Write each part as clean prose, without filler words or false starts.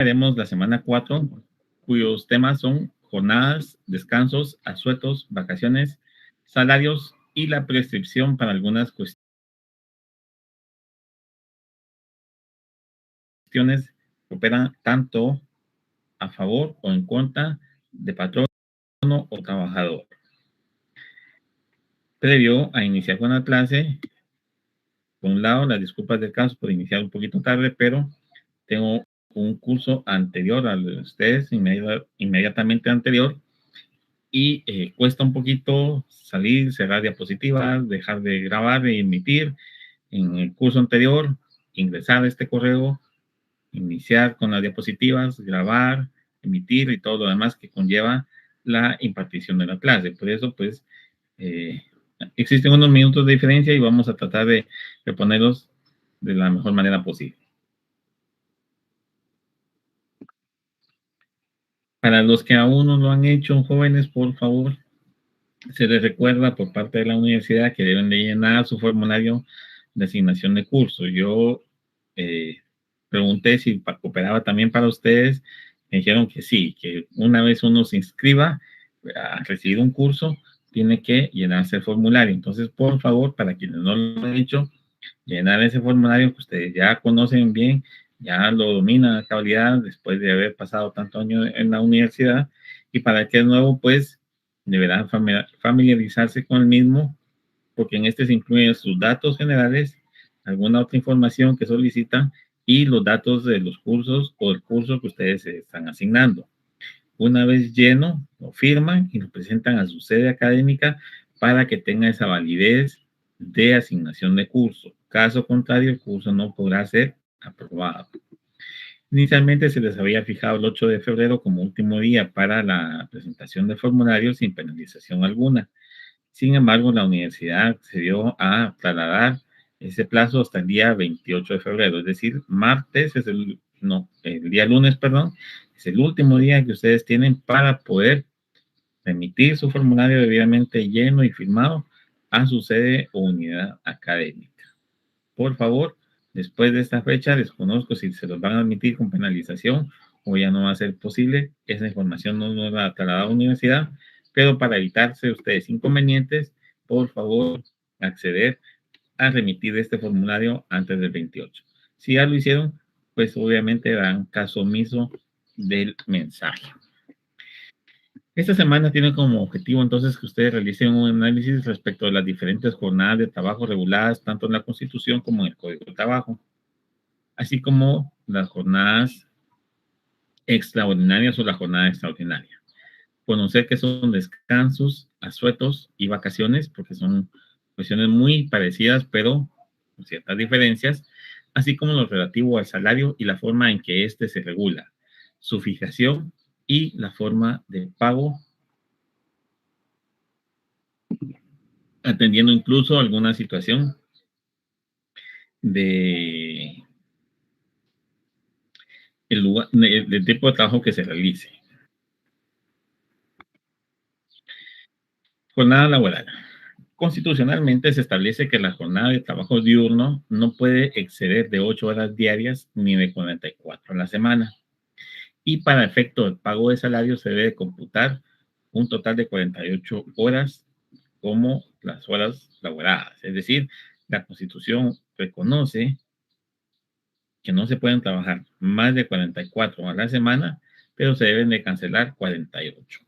Veremos la semana 4, cuyos temas son jornadas, descansos, asuetos, vacaciones, salarios y la prescripción para algunas cuestiones que operan tanto a favor o en contra de patrono o trabajador. Previo a iniciar con la clase, por un lado, las disculpas del caso por iniciar un poquito tarde, pero tengo un curso anterior a ustedes, inmediatamente anterior, y cuesta un poquito salir, cerrar diapositivas, dejar de grabar e emitir. En el curso anterior, ingresar a este correo, iniciar con las diapositivas, grabar, emitir y todo lo demás que conlleva la impartición de la clase. Por eso, pues, eh, existen unos minutos de diferencia y vamos a tratar de reponerlos de la mejor manera posible. Para los que aún no lo han hecho, jóvenes, por favor, se les recuerda por parte de la universidad que deben de llenar su formulario de asignación de curso. Yo pregunté si cooperaba también para ustedes. Me dijeron que sí, que una vez uno se inscriba a recibir un curso, tiene que llenarse el formulario. Entonces, por favor, para quienes no lo han hecho, llenar ese formulario que ustedes ya conocen bien, ya lo dominan a cabalidad después de haber pasado tantos años en la universidad. Y para el que es nuevo, pues deberán familiarizarse con el mismo, porque en este se incluyen sus datos generales, alguna otra información que solicitan y los datos de los cursos o el curso que ustedes se están asignando. Una vez lleno, lo firman y lo presentan a su sede académica para que tenga esa validez de asignación de curso. Caso contrario, el curso no podrá ser aprobado. Inicialmente se les había fijado el 8 de febrero como último día para la presentación de formularios sin penalización alguna. Sin embargo, la universidad accedió a trasladar ese plazo hasta el día 28 de febrero, es decir, martes es el día lunes, perdón, es el último día que ustedes tienen para poder remitir su formulario debidamente lleno y firmado a su sede o unidad académica. Por favor, después de esta fecha, desconozco si se los van a admitir con penalización o ya no va a ser posible. Esa información no nos la trasladado a la universidad, pero para evitarse ustedes inconvenientes, por favor, acceder a remitir este formulario antes del 28. Si ya lo hicieron, pues obviamente darán caso omiso del mensaje. Esta semana tiene como objetivo entonces que ustedes realicen un análisis respecto a las diferentes jornadas de trabajo reguladas tanto en la Constitución como en el Código de Trabajo, así como las jornadas extraordinarias o la jornada extraordinaria. Conocer qué son descansos, asuetos y vacaciones, porque son cuestiones muy parecidas, pero con ciertas diferencias, así como lo relativo al salario y la forma en que éste se regula, su fijación y la forma de pago, atendiendo incluso alguna situación de el lugar, del tipo de trabajo que se realice. Jornada laboral. Constitucionalmente se establece que la jornada de trabajo diurno no puede exceder de 8 horas diarias ni de 44 a la semana. Y para efecto del pago de salario se debe computar un total de 48 horas como las horas laboradas. Es decir, la Constitución reconoce que no se pueden trabajar más de 44 a la semana, pero se deben de cancelar 48.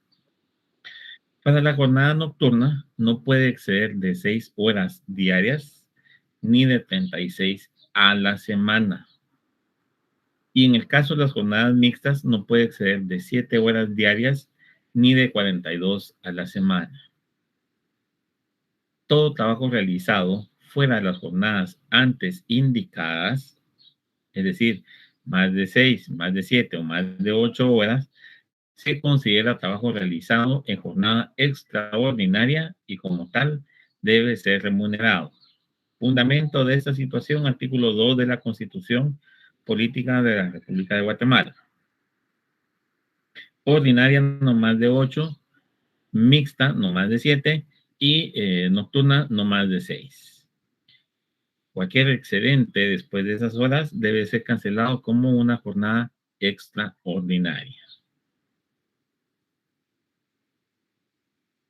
Para la jornada nocturna no puede exceder de 6 horas diarias ni de 36 a la semana. Y en el caso de las jornadas mixtas no puede exceder de 7 horas diarias ni de 42 a la semana. Todo trabajo realizado fuera de las jornadas antes indicadas, es decir, más de 6, más de 7 o más de 8 horas, se considera trabajo realizado en jornada extraordinaria y como tal debe ser remunerado. Fundamento de esta situación, artículo 2 de la Constitución Política de la República de Guatemala. Ordinaria no más de 8, mixta no más de 7 y nocturna no más de 6. Cualquier excedente después de esas horas debe ser cancelado como una jornada extraordinaria.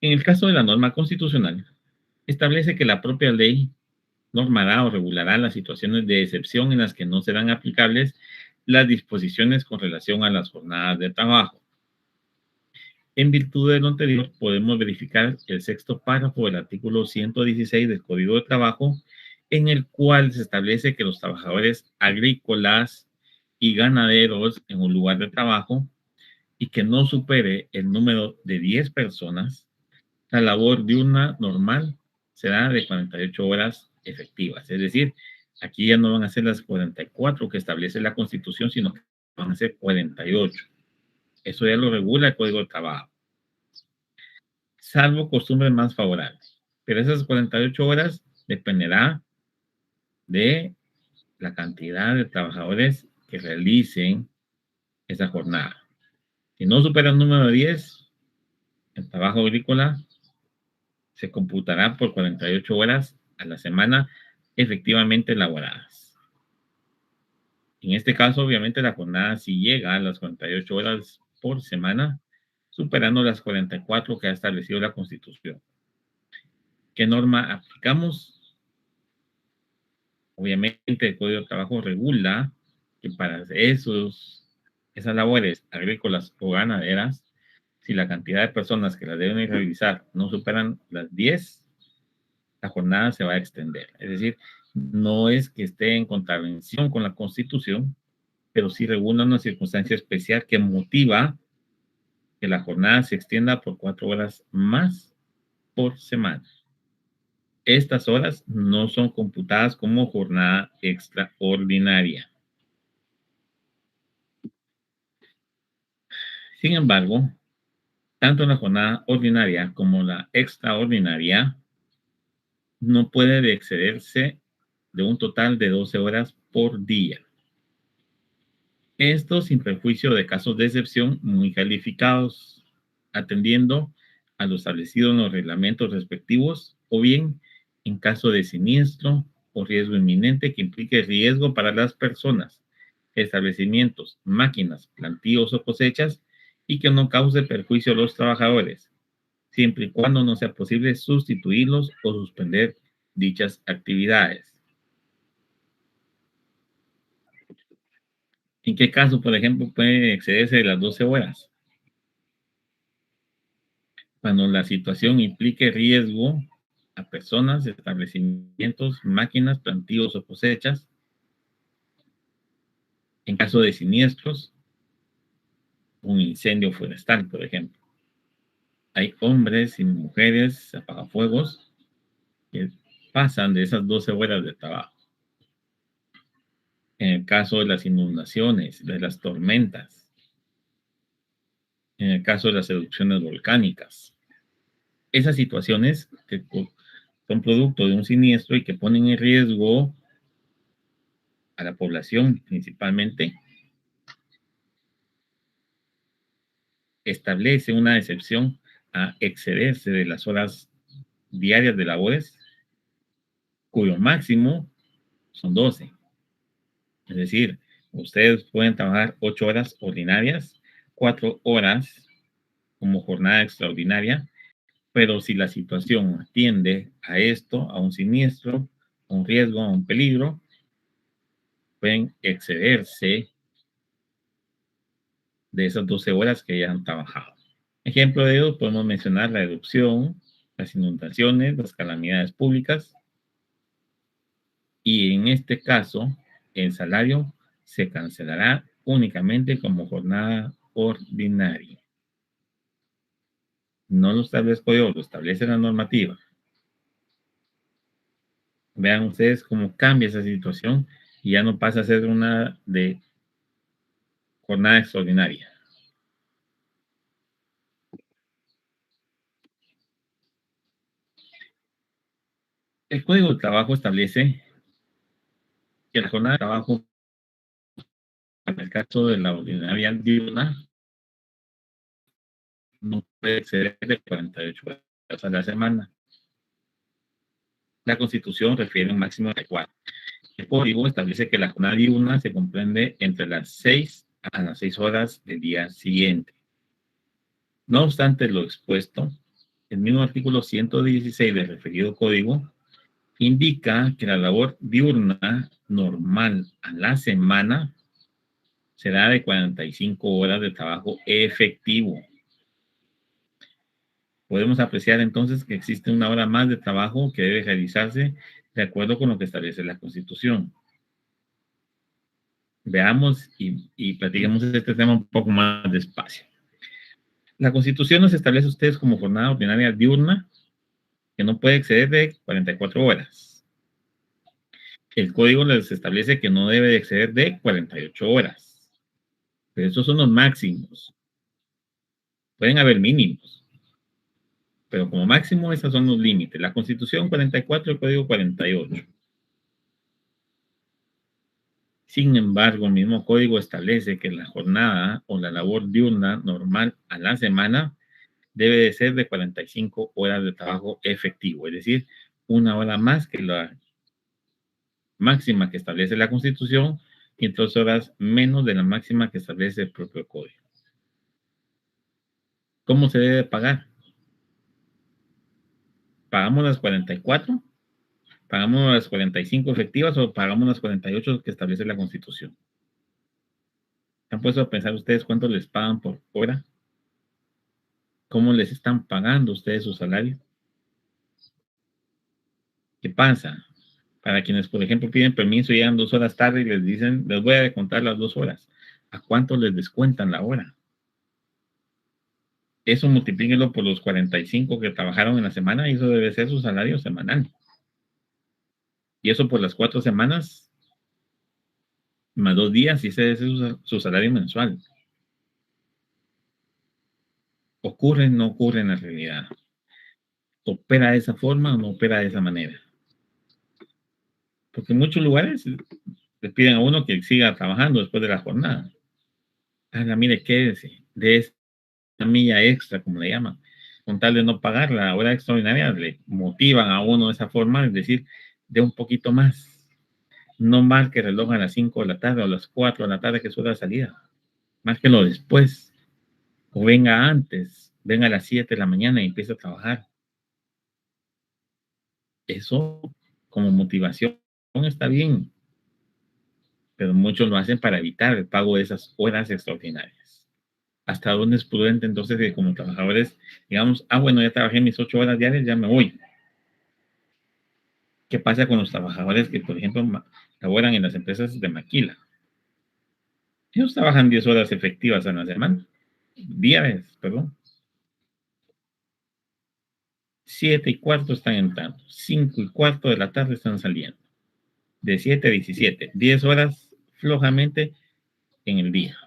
En el caso de la norma constitucional, establece que la propia ley normará o regulará las situaciones de excepción en las que no serán aplicables las disposiciones con relación a las jornadas de trabajo. En virtud de lo anterior, podemos verificar el sexto párrafo del artículo 116 del Código de Trabajo, en el cual se establece que los trabajadores agrícolas y ganaderos en un lugar de trabajo y que no supere el número de 10 personas, la labor diurna normal será de 48 horas efectivas. Es decir, aquí ya no van a ser las 44 que establece la Constitución, sino que van a ser 48. Eso ya lo regula el Código de Trabajo, salvo costumbres más favorables. Pero esas 48 horas dependerá de la cantidad de trabajadores que realicen esa jornada. Si no supera el número de 10, el trabajo agrícola se computará por 48 horas a la semana efectivamente elaboradas. En este caso, obviamente, la jornada sí llega a las 48 horas por semana, superando las 44 que ha establecido la Constitución. ¿Qué norma aplicamos? Obviamente, el Código de Trabajo regula que para esas labores agrícolas o ganaderas, si la cantidad de personas que las deben realizar no superan las 10, la jornada se va a extender. Es decir, no es que esté en contravención con la Constitución, pero sí regula una circunstancia especial que motiva que la jornada se extienda por 4 horas más por semana. Estas horas no son computadas como jornada extraordinaria. Sin embargo, tanto la jornada ordinaria como la extraordinaria no puede excederse de un total de 12 horas por día. Esto sin perjuicio de casos de excepción muy calificados, atendiendo a lo establecido en los reglamentos respectivos, o bien en caso de siniestro o riesgo inminente que implique riesgo para las personas, establecimientos, máquinas, plantíos o cosechas, y que no cause perjuicio a los trabajadores, siempre y cuando no sea posible sustituirlos o suspender dichas actividades. ¿En qué caso, por ejemplo, puede excederse de las 12 horas? Cuando la situación implique riesgo a personas, establecimientos, máquinas, plantíos o cosechas. En caso de siniestros, un incendio forestal, por ejemplo. Hay hombres y mujeres apagafuegos que pasan de esas 12 horas de trabajo. En el caso de las inundaciones, de las tormentas, en el caso de las erupciones volcánicas. Esas situaciones que son producto de un siniestro y que ponen en riesgo a la población principalmente, establece una excepción a excederse de las horas diarias de labores, cuyo máximo son 12. Es decir, ustedes pueden trabajar 8 horas ordinarias, 4 horas como jornada extraordinaria, pero si la situación atiende a esto, a un siniestro, a un riesgo, a un peligro, pueden excederse de esas 12 horas que ya han trabajado. Ejemplo de ello, podemos mencionar la erupción, las inundaciones, las calamidades públicas, y en este caso, el salario se cancelará únicamente como jornada ordinaria. No lo establezco yo, lo establece la normativa. Vean ustedes cómo cambia esa situación y ya no pasa a ser una de jornada extraordinaria. El Código de Trabajo establece que la jornada de trabajo, en el caso de la ordinaria diurna, no puede exceder de 48 horas a la semana. La Constitución refiere un máximo de 4. El código establece que la jornada diurna se comprende entre las 6 a las 6 horas del día siguiente. No obstante lo expuesto, el mismo artículo 116 del referido código indica que la labor diurna normal a la semana será de 45 horas de trabajo efectivo. Podemos apreciar entonces que existe una hora más de trabajo que debe realizarse de acuerdo con lo que establece la Constitución. Veamos y platiquemos este tema un poco más despacio. La Constitución nos establece a ustedes como jornada ordinaria diurna que no puede exceder de 44 horas. El código les establece que no debe de exceder de 48 horas. Pero estos son los máximos. Pueden haber mínimos, pero como máximo esos son los límites. La Constitución 44, el Código 48. Sin embargo, el mismo código establece que la jornada o la labor diurna normal a la semana debe de ser de 45 horas de trabajo efectivo, es decir, una hora más que la máxima que establece la Constitución y 2 horas menos de la máxima que establece el propio código. ¿Cómo se debe pagar? ¿Pagamos las 44? ¿Pagamos las 45 efectivas o pagamos las 48 que establece la Constitución? ¿Se han puesto a pensar ustedes cuánto les pagan por hora? ¿Cómo les están pagando ustedes su salario? ¿Qué pasa? Para quienes, por ejemplo, piden permiso y llegan 2 horas tarde y les dicen, les voy a descontar las 2 horas. ¿A cuánto les descuentan la hora? Eso multiplíquenlo por los 45 que trabajaron en la semana y eso debe ser su salario semanal. Y eso por las 4 semanas, más 2 días, y ese es su salario mensual. ¿Ocurre o no ocurre en la realidad? ¿Opera de esa forma o no opera de esa manera? Porque en muchos lugares le piden a uno que siga trabajando después de la jornada. Haga, mire, quédese de esa milla extra, como le llaman, con tal de no pagar la hora extraordinaria, le motivan a uno de esa forma, es decir, de un poquito más. No marque el reloj a las 5 de la tarde o a las 4 de la tarde, que es hora de salida. Márquelo después, o venga antes, venga a las 7 de la mañana y empiece a trabajar. Eso, como motivación, está bien, pero muchos lo hacen para evitar el pago de esas horas extraordinarias. ¿Hasta dónde es prudente entonces que como trabajadores digamos, bueno, ya trabajé mis 8 horas diarias, ya me voy? ¿Qué pasa con los trabajadores que, por ejemplo, laboran en las empresas de maquila? Ellos trabajan 10 horas efectivas a la semana, diarias, perdón. 7:15 están entrando, 5:15 de la tarde están saliendo, de 7 a 17, 10 horas flojamente en el día,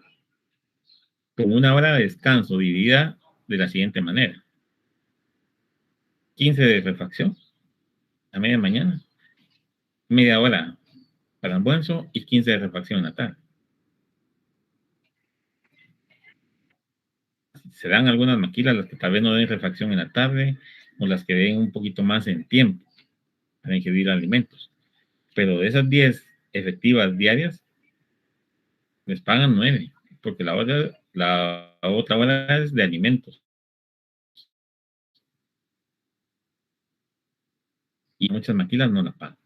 con una hora de descanso dividida de la siguiente manera: 15 de refacción a media mañana, media hora para almuerzo y 15 de refacción en la tarde. Serán algunas maquilas las que tal vez no den refacción en la tarde o las que den un poquito más en tiempo para ingerir alimentos. Pero de esas 10 efectivas diarias, les pagan 9, porque la otra hora es de alimentos. Y muchas maquilas no la pagan.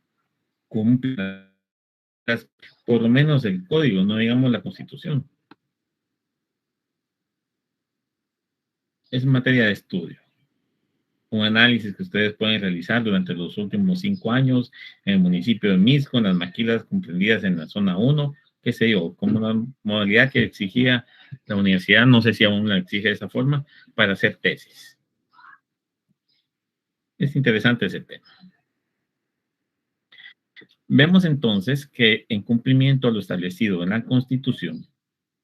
Cumplen por lo menos el código, no digamos la Constitución. Es materia de estudio. Un análisis que ustedes pueden realizar durante los últimos 5 años en el municipio de Misco, en las maquilas comprendidas en la zona 1, qué sé yo, como la modalidad que exigía la universidad, no sé si aún la exige de esa forma, para hacer tesis. Es interesante ese tema. Vemos entonces que en cumplimiento a lo establecido en la Constitución,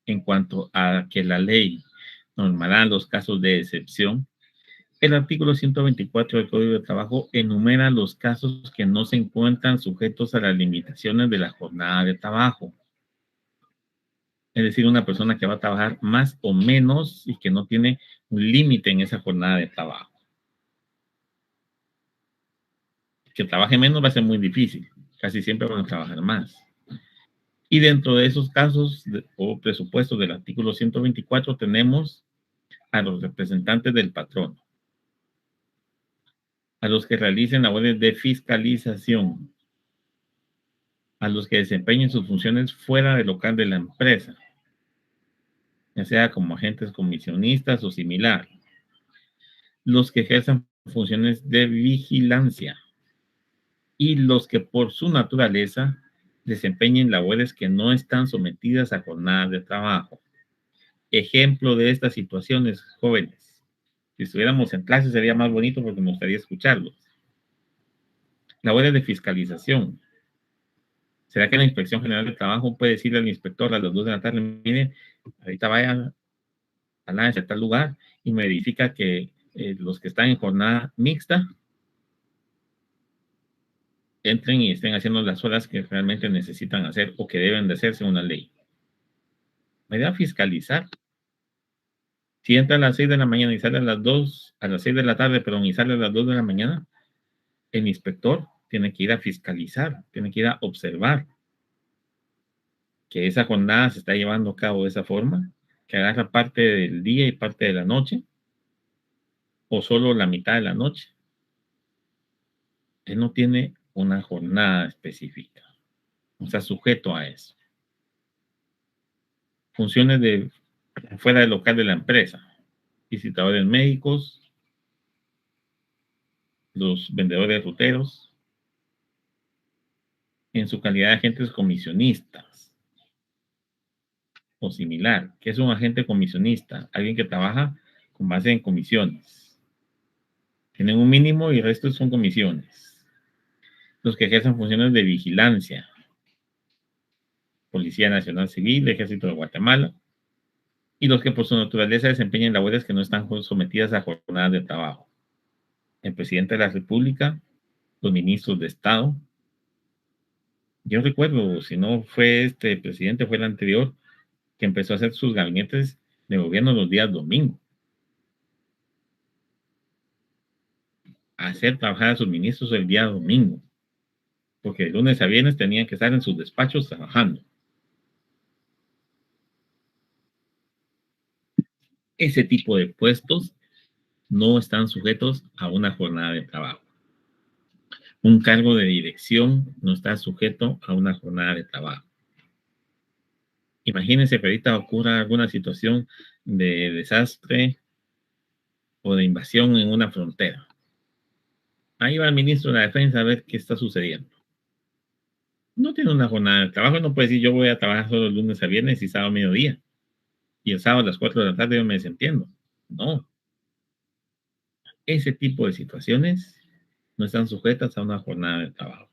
en cuanto a que la ley normará los casos de excepción, el artículo 124 del Código de Trabajo enumera los casos que no se encuentran sujetos a las limitaciones de la jornada de trabajo. Es decir, una persona que va a trabajar más o menos y que no tiene un límite en esa jornada de trabajo. Que trabaje menos va a ser muy difícil. Casi siempre van a trabajar más. Y dentro de esos casos o presupuestos del artículo 124 tenemos a los representantes del patrón, a los que realicen labores de fiscalización, a los que desempeñen sus funciones fuera del local de la empresa, ya sea como agentes comisionistas o similar, los que ejerzan funciones de vigilancia y los que por su naturaleza desempeñen labores que no están sometidas a jornadas de trabajo. Ejemplo de estas situaciones, jóvenes. Si estuviéramos en clase sería más bonito porque me gustaría escucharlos. Labores de fiscalización. ¿Será que la Inspección General de Trabajo puede decirle al inspector a las 2 de la tarde, mire, ahorita vaya a la a tal lugar y me verifica que los que están en jornada mixta entren y estén haciendo las horas que realmente necesitan hacer o que deben de hacer según la ley? Me da fiscalizar. Si entra a las 6 de la mañana y sale a las 6 de la tarde, perdón, y sale a las 2 de la mañana, el inspector tiene que ir a fiscalizar, tiene que ir a observar que esa jornada se está llevando a cabo de esa forma, que agarra parte del día y parte de la noche, o solo la mitad de la noche. Él no tiene una jornada específica, no está sujeto a eso. Funciones de fuera del local de la empresa, visitadores médicos, los vendedores ruteros, en su calidad de agentes comisionistas o similar. ¿Qué es un agente comisionista? Alguien que trabaja con base en comisiones. Tienen un mínimo y el resto son comisiones. Los que ejercen funciones de vigilancia. Policía Nacional Civil, Ejército de Guatemala. Y los que por su naturaleza desempeñan labores que no están sometidas a jornadas de trabajo. El presidente de la República, los ministros de Estado. Yo recuerdo, si no fue este presidente, fue el anterior, que empezó a hacer sus gabinetes de gobierno los días domingo. A hacer trabajar a sus ministros el día domingo. Porque de lunes a viernes tenían que estar en sus despachos trabajando. Ese tipo de puestos no están sujetos a una jornada de trabajo. Un cargo de dirección no está sujeto a una jornada de trabajo. Imagínense que ahorita ocurra alguna situación de desastre o de invasión en una frontera. Ahí va el ministro de la Defensa a ver qué está sucediendo. No tiene una jornada de trabajo, no puede decir yo voy a trabajar solo lunes a viernes y sábado a mediodía. Y el sábado a las 4 de la tarde yo me desentiendo. No. Ese tipo de situaciones no están sujetas a una jornada de trabajo.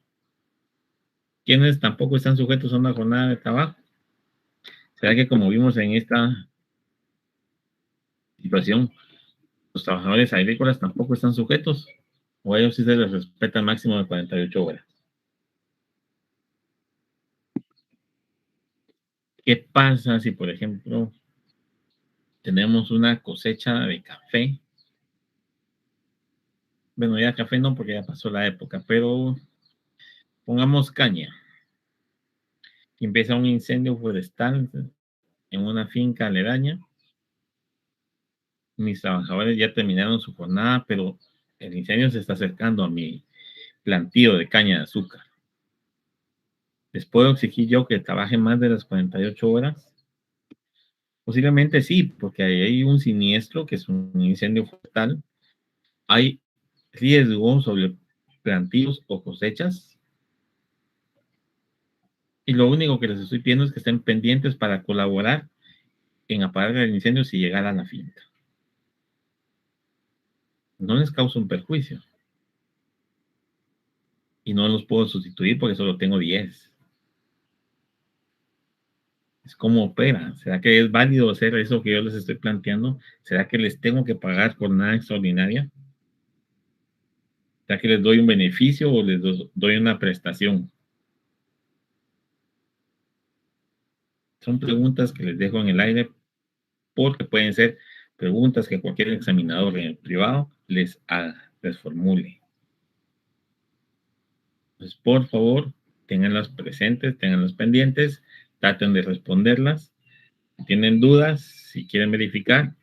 ¿Quiénes tampoco están sujetos a una jornada de trabajo? ¿Será que como vimos en esta situación, los trabajadores agrícolas tampoco están sujetos? ¿O a ellos sí se les respeta el máximo de 48 horas? ¿Qué pasa si, por ejemplo, tenemos una cosecha de café? Bueno, ya café no, porque ya pasó la época, pero pongamos caña. Empieza un incendio forestal en una finca aledaña. Mis trabajadores ya terminaron su jornada, pero el incendio se está acercando a mi plantío de caña de azúcar. ¿Les puedo exigir yo que trabajen más de las 48 horas? Posiblemente sí, porque hay un siniestro que es un incendio forestal. Hay riesgo sobre plantíos o cosechas. Y lo único que les estoy pidiendo es que estén pendientes para colaborar en apagar el incendio si llegara a la finca. No les causa un perjuicio. Y no los puedo sustituir porque solo tengo 10. Es como opera. ¿Será que es válido hacer eso que yo les estoy planteando? ¿Será que les tengo que pagar por nada extraordinaria? ¿Será que les doy un beneficio o les doy una prestación? Son preguntas que les dejo en el aire porque pueden ser preguntas que cualquier examinador en el privado les haga, les formule. Pues por favor, tenganlas presentes, tenganlas pendientes, traten de responderlas. Si tienen dudas, si quieren verificar,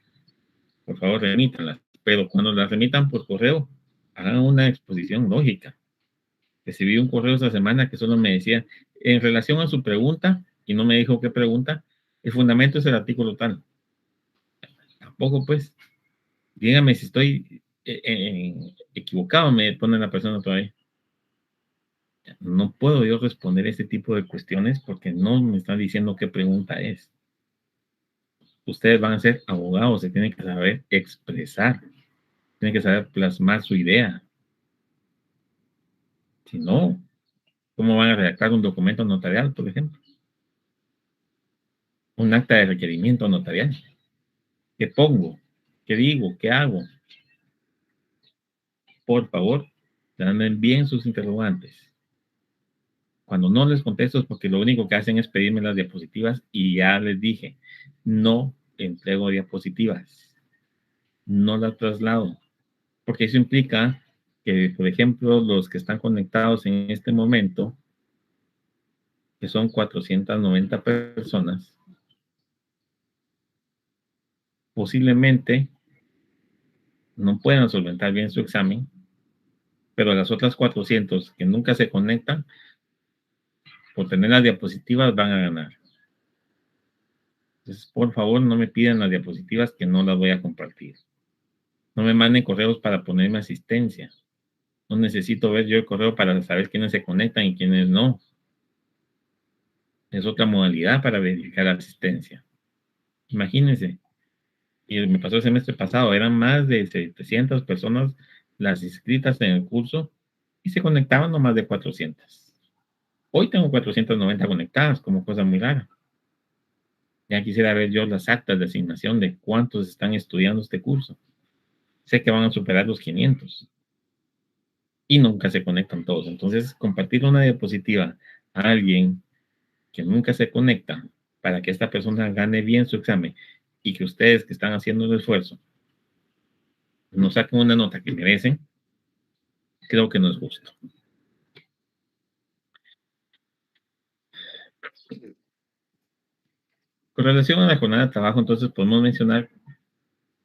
por favor remítanlas. Pero cuando las remitan por correo, hagan una exposición lógica. Recibí un correo esta semana que solo me decía, en relación a su pregunta, y no me dijo qué pregunta, el fundamento es el artículo tal. Tampoco, pues, dígame si estoy equivocado, me pone la persona todavía. No puedo yo responder este tipo de cuestiones porque no me están diciendo qué pregunta es. Ustedes van a ser abogados, se tienen que saber expresar, tienen que saber plasmar su idea. Si no, ¿cómo van a redactar un documento notarial, por ejemplo? Un acta de requerimiento notarial. ¿Qué pongo? ¿Qué digo? ¿Qué hago? Por favor, den bien sus interrogantes. Cuando no les contesto es porque lo único que hacen es pedirme las diapositivas y ya les dije, no entrego diapositivas, no las traslado, porque eso implica que, por ejemplo, los que están conectados en este momento, que son 490 personas, posiblemente no puedan solventar bien su examen, pero las otras 400 que nunca se conectan, por tener las diapositivas van a ganar. Entonces, por favor, no me pidan las diapositivas que no las voy a compartir. No me manden correos para ponerme asistencia. No necesito ver yo el correo para saber quiénes se conectan y quiénes no. Es otra modalidad para verificar la asistencia. Imagínense, y me pasó el semestre pasado, eran más de 700 personas las inscritas en el curso y se conectaban no más de 400. Hoy tengo 490 conectadas, como cosa muy rara. Ya quisiera ver yo las actas de asignación de cuántos están estudiando este curso. Sé que van a superar los 500 y nunca se conectan todos. Entonces, compartir una diapositiva a alguien que nunca se conecta para que esta persona gane bien su examen y que ustedes que están haciendo el esfuerzo nos saquen una nota que merecen, creo que no es justo. Con relación a la jornada de trabajo, entonces podemos mencionar,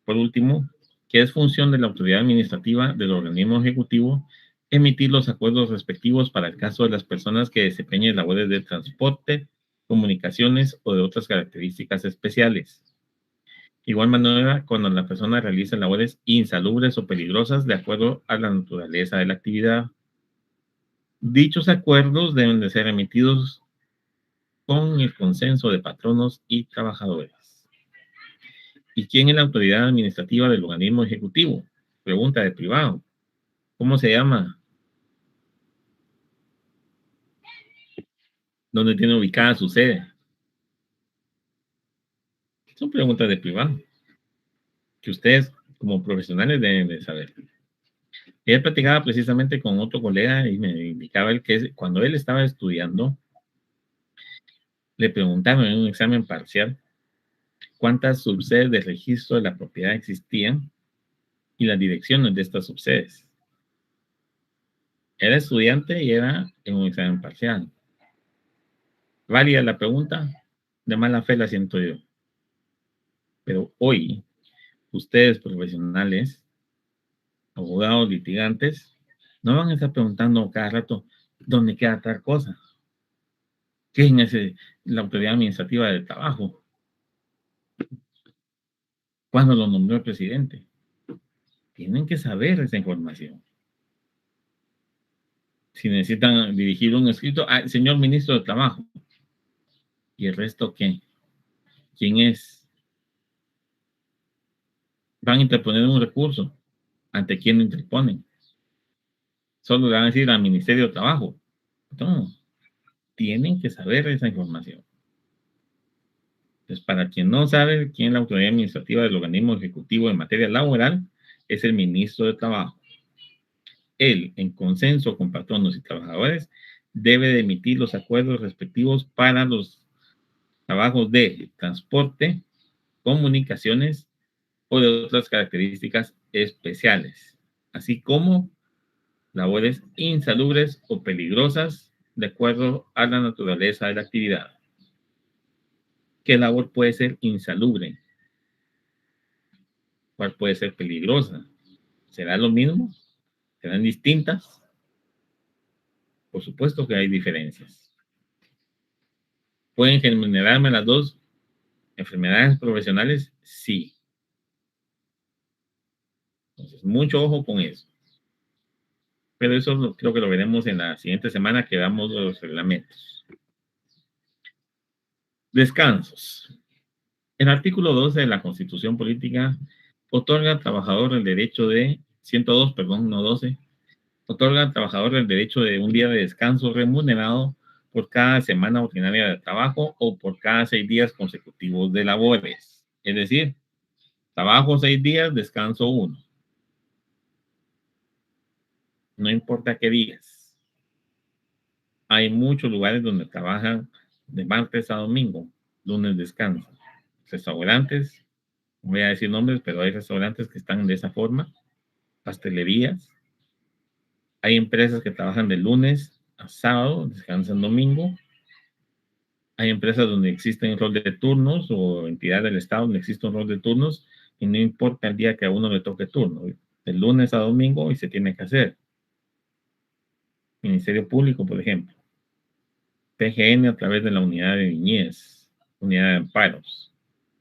por último, que es función de la autoridad administrativa del organismo ejecutivo emitir los acuerdos respectivos para el caso de las personas que desempeñen labores de transporte, comunicaciones o de otras características especiales. Igual manera, cuando la persona realiza labores insalubres o peligrosas de acuerdo a la naturaleza de la actividad. Dichos acuerdos deben de ser emitidos con el consenso de patronos y trabajadores. ¿Y quién es la autoridad administrativa del organismo ejecutivo? Pregunta de privado. ¿Cómo se llama? ¿Dónde tiene ubicada su sede? Son preguntas de privado que ustedes como profesionales deben de saber. Ella platicaba precisamente con otro colega y me indicaba el que cuando él estaba estudiando, le preguntaron en un examen parcial cuántas subsedes de registro de la propiedad existían y las direcciones de estas subsedes. Era estudiante y era en un examen parcial. Válida la pregunta, de mala fe la siento yo. Pero hoy, ustedes profesionales, abogados, litigantes, no van a estar preguntando cada rato dónde queda tal cosa. ¿Quién es la autoridad administrativa del trabajo? ¿Cuándo lo nombró el presidente? Tienen que saber esa información. Si necesitan dirigir un escrito, señor ministro de Trabajo. ¿Y el resto qué? ¿Quién es? Van a interponer un recurso. ¿Ante quién lo interponen? Solo le van a decir al Ministerio de Trabajo. No, tienen que saber esa información. Entonces, para quien no sabe quién es la autoridad administrativa del organismo ejecutivo en materia laboral, es el ministro de Trabajo. Él, en consenso con patronos y trabajadores, debe de emitir los acuerdos respectivos para los trabajos de transporte, comunicaciones o de otras características especiales, así como labores insalubres o peligrosas de acuerdo a la naturaleza de la actividad. ¿Qué labor puede ser insalubre? ¿Cuál puede ser peligrosa? ¿Será lo mismo? ¿Serán distintas? Por supuesto que hay diferencias. ¿Pueden generarme las dos enfermedades profesionales? Sí. Entonces, mucho ojo con eso. Pero eso creo que lo veremos en la siguiente semana que damos los reglamentos. Descansos. El artículo 12 de la Constitución Política otorga al trabajador el derecho de, 102, perdón, no 12, otorga al trabajador el derecho de un día de descanso remunerado por cada semana ordinaria de trabajo o por cada 6 días consecutivos de labores. Es decir, trabajo 6 días, descanso 1. No importa qué días. Hay muchos lugares donde trabajan de martes a domingo, lunes descanso. Restaurantes, no voy a decir nombres, pero hay restaurantes que están de esa forma, pastelerías. Hay empresas que trabajan de lunes a sábado, descansan domingo. Hay empresas donde existe un rol de turnos o entidad del Estado donde existe un rol de turnos y no importa el día que a uno le toque turno, de lunes a domingo y se tiene que hacer. Ministerio Público, por ejemplo. PGN a través de la unidad de niñez, unidad de amparos,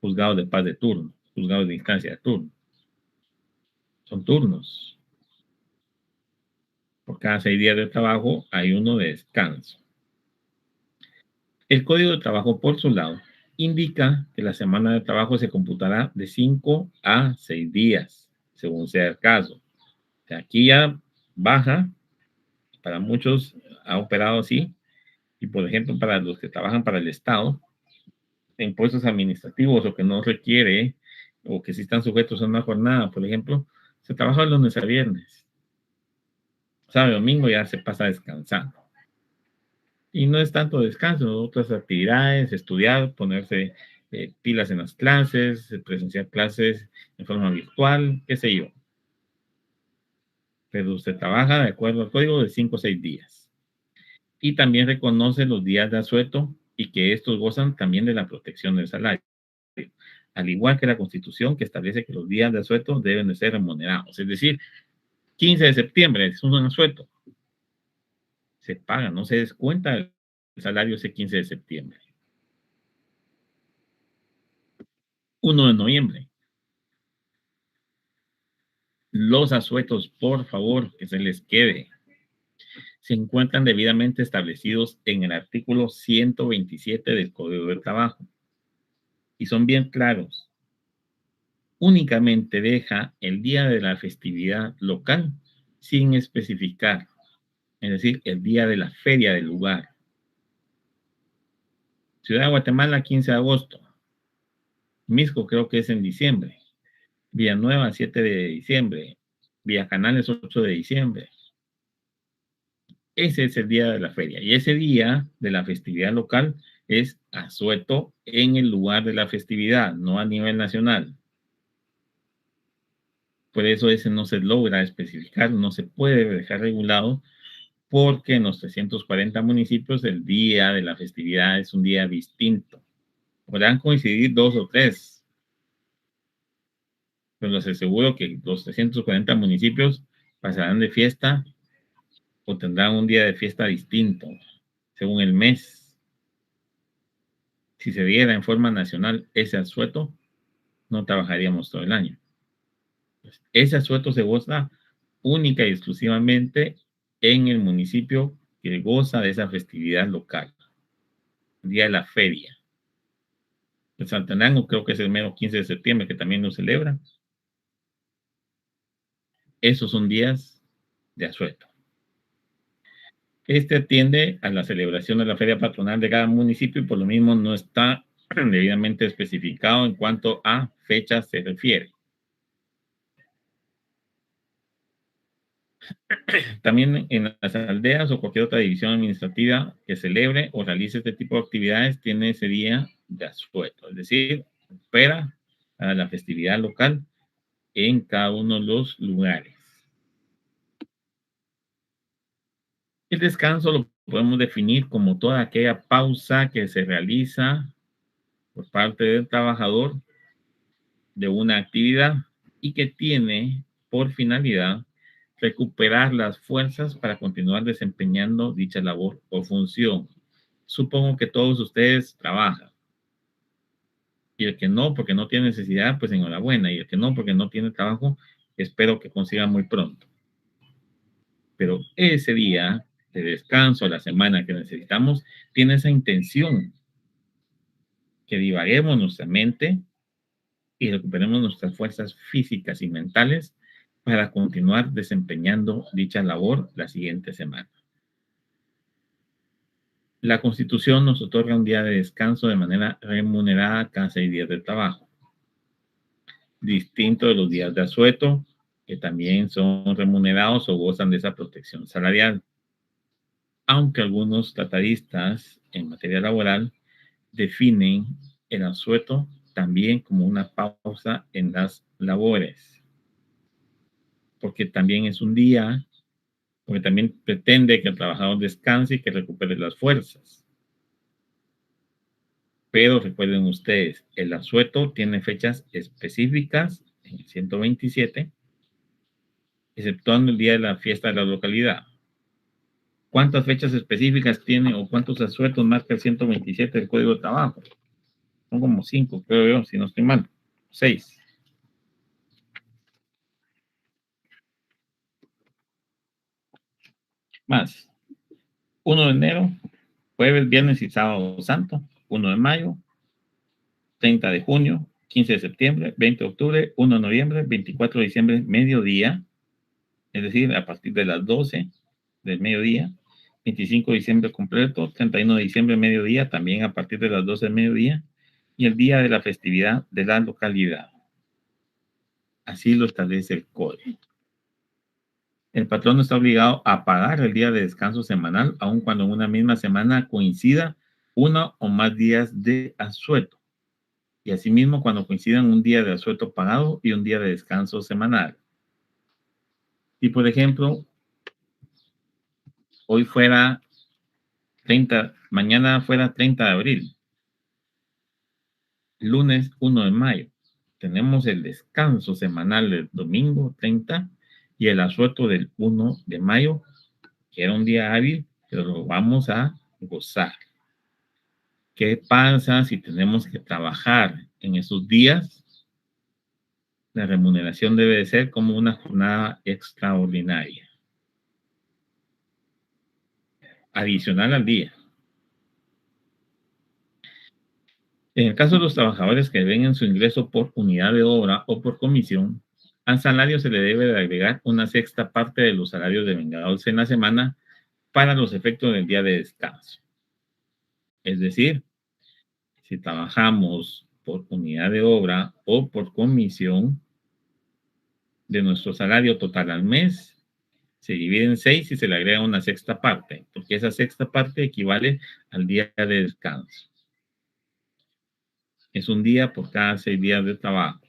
juzgados de paz de turno, juzgados de instancia de turno. Son turnos. Por cada 6 días de trabajo hay uno de descanso. El Código de Trabajo, por su lado, indica que la semana de trabajo se computará de 5 a 6 días, según sea el caso. O sea, aquí ya baja, para muchos ha operado así, y por ejemplo, para los que trabajan para el Estado, en puestos administrativos o que no requiere, o que sí están sujetos a una jornada, por ejemplo, se trabaja de lunes a viernes. Sábado y domingo ya se pasa descansando. Y no es tanto descanso, otras actividades, estudiar, ponerse pilas en las clases, presenciar clases en forma virtual, qué sé yo. Pero usted trabaja de acuerdo al código de 5 o 6 días. Y también reconoce los días de asueto y que estos gozan también de la protección del salario. Al igual que la Constitución que establece que los días de asueto deben de ser remunerados. Es decir, 15 de septiembre es un asueto. Se paga, no se descuenta el salario ese 15 de septiembre. 1 de noviembre. Los asuetos, por favor, que se les quede, se encuentran debidamente establecidos en el artículo 127 del Código del Trabajo y son bien claros. Únicamente deja el día de la festividad local sin especificar, es decir, el día de la feria del lugar. Ciudad de Guatemala, 15 de agosto. Misco creo que es en diciembre. Villanueva, 7 de diciembre. Villa Canales, 8 de diciembre. Ese es el día de la feria. Y ese día de la festividad local es asueto en el lugar de la festividad, no a nivel nacional. Por eso ese no se logra especificar, no se puede dejar regulado, porque en los 340 municipios el día de la festividad es un día distinto. Podrán coincidir 2 o 3, pero les aseguro que los 340 municipios pasarán de fiesta o tendrán un día de fiesta distinto, según el mes. Si se diera en forma nacional ese asueto, no trabajaríamos todo el año. Ese asueto se goza única y exclusivamente en el municipio que goza de esa festividad local, el día de la feria. El Saltenango creo que es el mero 15 de septiembre, que también lo celebran. Esos son días de asueto. Este atiende a la celebración de la feria patronal de cada municipio y por lo mismo no está debidamente especificado en cuanto a fechas se refiere. También en las aldeas o cualquier otra división administrativa que celebre o realice este tipo de actividades tiene ese día de asueto, es decir, opera a la festividad local en cada uno de los lugares. El descanso lo podemos definir como toda aquella pausa que se realiza por parte del trabajador de una actividad y que tiene por finalidad recuperar las fuerzas para continuar desempeñando dicha labor o función. Supongo que todos ustedes trabajan. Y el que no, porque no tiene necesidad, pues enhorabuena. Y el que no, porque no tiene trabajo, espero que consiga muy pronto. Pero ese día de descanso, la semana que necesitamos, tiene esa intención, que divaguemos nuestra mente y recuperemos nuestras fuerzas físicas y mentales para continuar desempeñando dicha labor la siguiente semana. La Constitución nos otorga un día de descanso de manera remunerada cada 6 días de trabajo, distinto de los días de asueto, que también son remunerados o gozan de esa protección salarial. Aunque algunos tratadistas en materia laboral definen el asueto también como una pausa en las labores, porque también es un día, porque también pretende que el trabajador descanse y que recupere las fuerzas. Pero recuerden ustedes, el asueto tiene fechas específicas en el 127, exceptuando el día de la fiesta de la localidad. ¿Cuántas fechas específicas tiene o cuántos asuetos marca el 127 del Código de Trabajo? Son como 5, creo yo, si no estoy mal. 6. Más. 1 de enero, jueves, viernes y sábado santo. 1 de mayo, 30 de junio, 15 de septiembre, 20 de octubre, 1 de noviembre, 24 de diciembre, mediodía, es decir, a partir de las 12 del mediodía, 25 de diciembre completo, 31 de diciembre mediodía, también a partir de las 12 del mediodía, y el día de la festividad de la localidad. Así lo establece el código. El patrón está obligado a pagar el día de descanso semanal, aun cuando en una misma semana coincida uno o más días de asueto. Y asimismo cuando coincidan un día de asueto pagado y un día de descanso semanal. Si, por ejemplo, hoy fuera 30, mañana fuera 30 de abril, lunes 1 de mayo, tenemos el descanso semanal del domingo 30 y el asueto del 1 de mayo, que era un día hábil, pero lo vamos a gozar. ¿Qué pasa si tenemos que trabajar en esos días? La remuneración debe de ser como una jornada extraordinaria, adicional al día. En el caso de los trabajadores que vengan su ingreso por unidad de obra o por comisión, al salario se le debe de agregar una sexta parte de los salarios devengados en la semana para los efectos del día de descanso. Es decir, si trabajamos por unidad de obra o por comisión, de nuestro salario total al mes, se divide en 6 y se le agrega una sexta parte, porque esa sexta parte equivale al día de descanso. Es un día por cada 6 días de trabajo.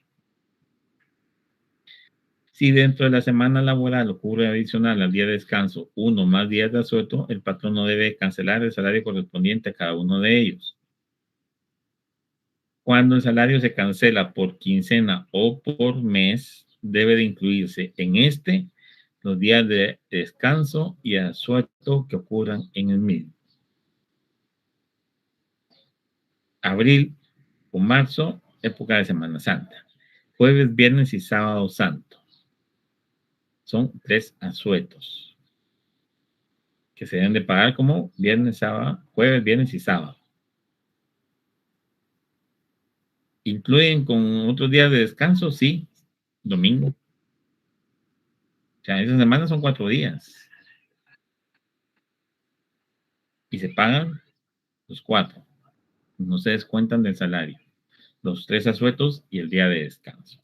Si dentro de la semana laboral ocurre adicional al día de descanso 1 más días de asueto, el patrón no debe cancelar el salario correspondiente a cada uno de ellos. Cuando el salario se cancela por quincena o por mes, debe de incluirse en este los días de descanso y asueto que ocurran en el mismo. Abril o marzo, época de Semana Santa. Jueves, viernes y sábado santo. Son 3 asuetos que se deben de pagar como viernes, sábado, jueves, viernes y sábado. ¿Incluyen con otros días de descanso? Sí, domingo. O sea, esa semana son 4 días. Y se pagan los 4. No se descuentan del salario. Los 3 asuetos y el día de descanso.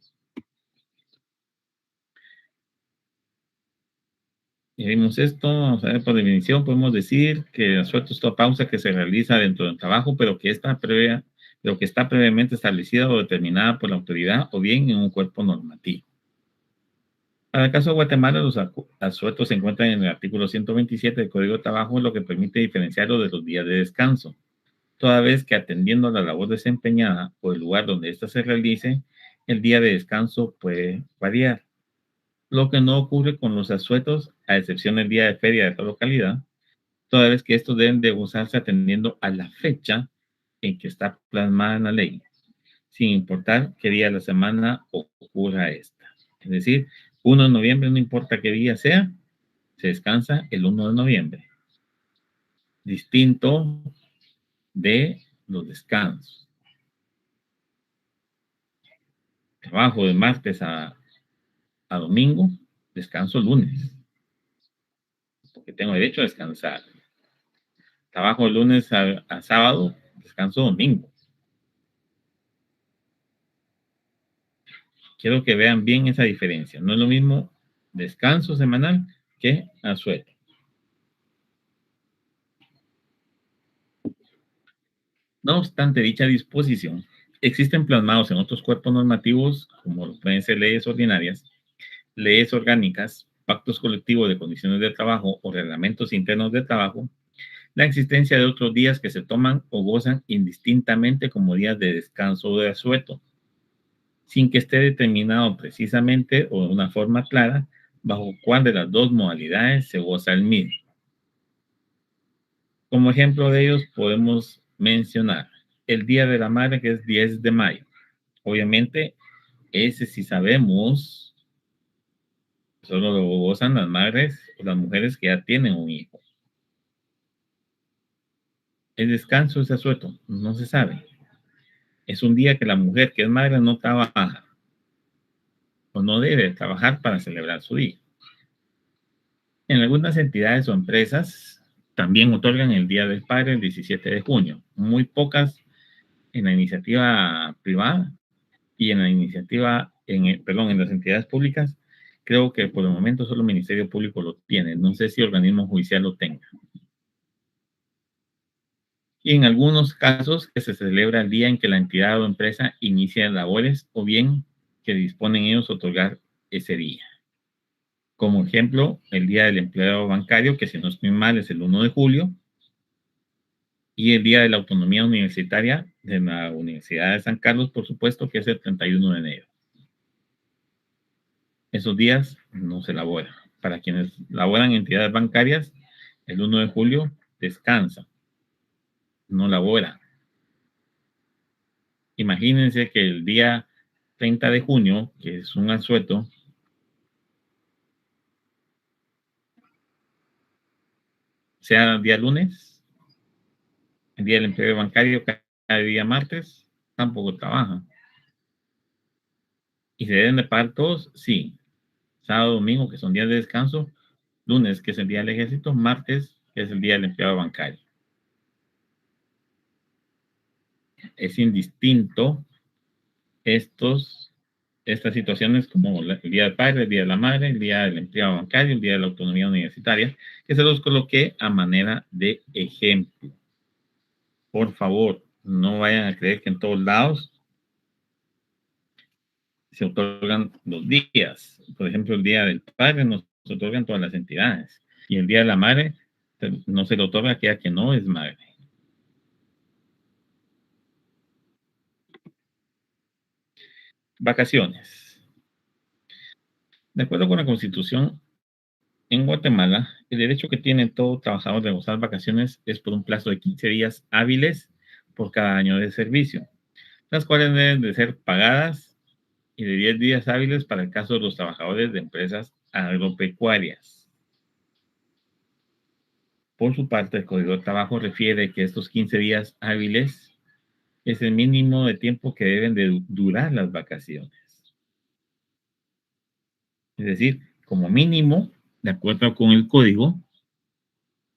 Y vimos esto, vamos a ver, por definición podemos decir que el asueto es toda pausa que se realiza dentro del trabajo, pero que está previamente establecida o determinada por la autoridad o bien en un cuerpo normativo. Para el caso de Guatemala, los asuetos se encuentran en el artículo 127 del Código de Trabajo, lo que permite diferenciarlo de los días de descanso. toda vez que atendiendo a la labor desempeñada o el lugar donde ésta se realice, el día de descanso puede variar, lo que no ocurre con los asuetos, a excepción del día de feria de la localidad, toda vez que estos deben de gozarse atendiendo a la fecha en que está plasmada en la ley, sin importar qué día de la semana ocurra esta. Es decir, 1 de noviembre, no importa qué día sea, se descansa el 1 de noviembre. Distinto de los descansos. Trabajo de martes a domingo, descanso lunes, porque tengo derecho a descansar. Trabajo de lunes a sábado, descanso domingo. Quiero que vean bien esa diferencia. No es lo mismo descanso semanal que asueto. No obstante dicha disposición, existen plasmados en otros cuerpos normativos, como pueden ser leyes ordinarias, leyes orgánicas, pactos colectivos de condiciones de trabajo o reglamentos internos de trabajo, la existencia de otros días que se toman o gozan indistintamente como días de descanso o de asueto, sin que esté determinado precisamente o de una forma clara bajo cuál de las dos modalidades se goza el mismo. Como ejemplo de ellos podemos mencionar el Día de la Madre, que es 10 de mayo. Obviamente, ese sí sabemos, solo lo gozan las madres o las mujeres que ya tienen un hijo. El descanso es asueto, no se sabe. Es un día que la mujer que es madre no trabaja o no debe trabajar para celebrar su día. En algunas entidades o empresas también otorgan el Día del Padre el 17 de junio. Muy pocas en la iniciativa privada y en la iniciativa, en las entidades públicas, creo que por el momento solo el Ministerio Público lo tiene. No sé si organismo judicial lo tenga. Y en algunos casos que se celebra el día en que la entidad o empresa inicia labores o bien que disponen ellos otorgar ese día. Como ejemplo, el Día del Empleado Bancario, que si no estoy mal es el 1 de julio, y el Día de la Autonomía Universitaria de la Universidad de San Carlos, por supuesto, que es el 31 de enero. Esos días no se laboran. Para quienes laboran en entidades bancarias, el 1 de julio descansa, no labora. Imagínense que el día 30 de junio, que es un asueto, sea día lunes, el día del empleo bancario cada día martes, tampoco trabaja. ¿Y se deben de pagar todos? Sí. Sábado, domingo, que son días de descanso, lunes, que es el día del ejército, martes, que es el día del empleado bancario. Es indistinto estas situaciones como el Día del Padre, el Día de la Madre, el Día del Empleado Bancario, el Día de la Autonomía Universitaria, que se los coloqué a manera de ejemplo. Por favor, no vayan a creer que en todos lados se otorgan los días. Por ejemplo, el Día del Padre nos otorgan todas las entidades y el Día de la Madre no se le otorga a aquella que no es madre. Vacaciones. De acuerdo con la Constitución, en Guatemala, el derecho que tiene todo trabajador de gozar vacaciones es por un plazo de 15 días hábiles por cada año de servicio, las cuales deben de ser pagadas y de 10 días hábiles para el caso de los trabajadores de empresas agropecuarias. Por su parte, el Código de Trabajo refiere que estos 15 días hábiles es el mínimo de tiempo que deben de durar las vacaciones. Es decir, como mínimo, de acuerdo con el código,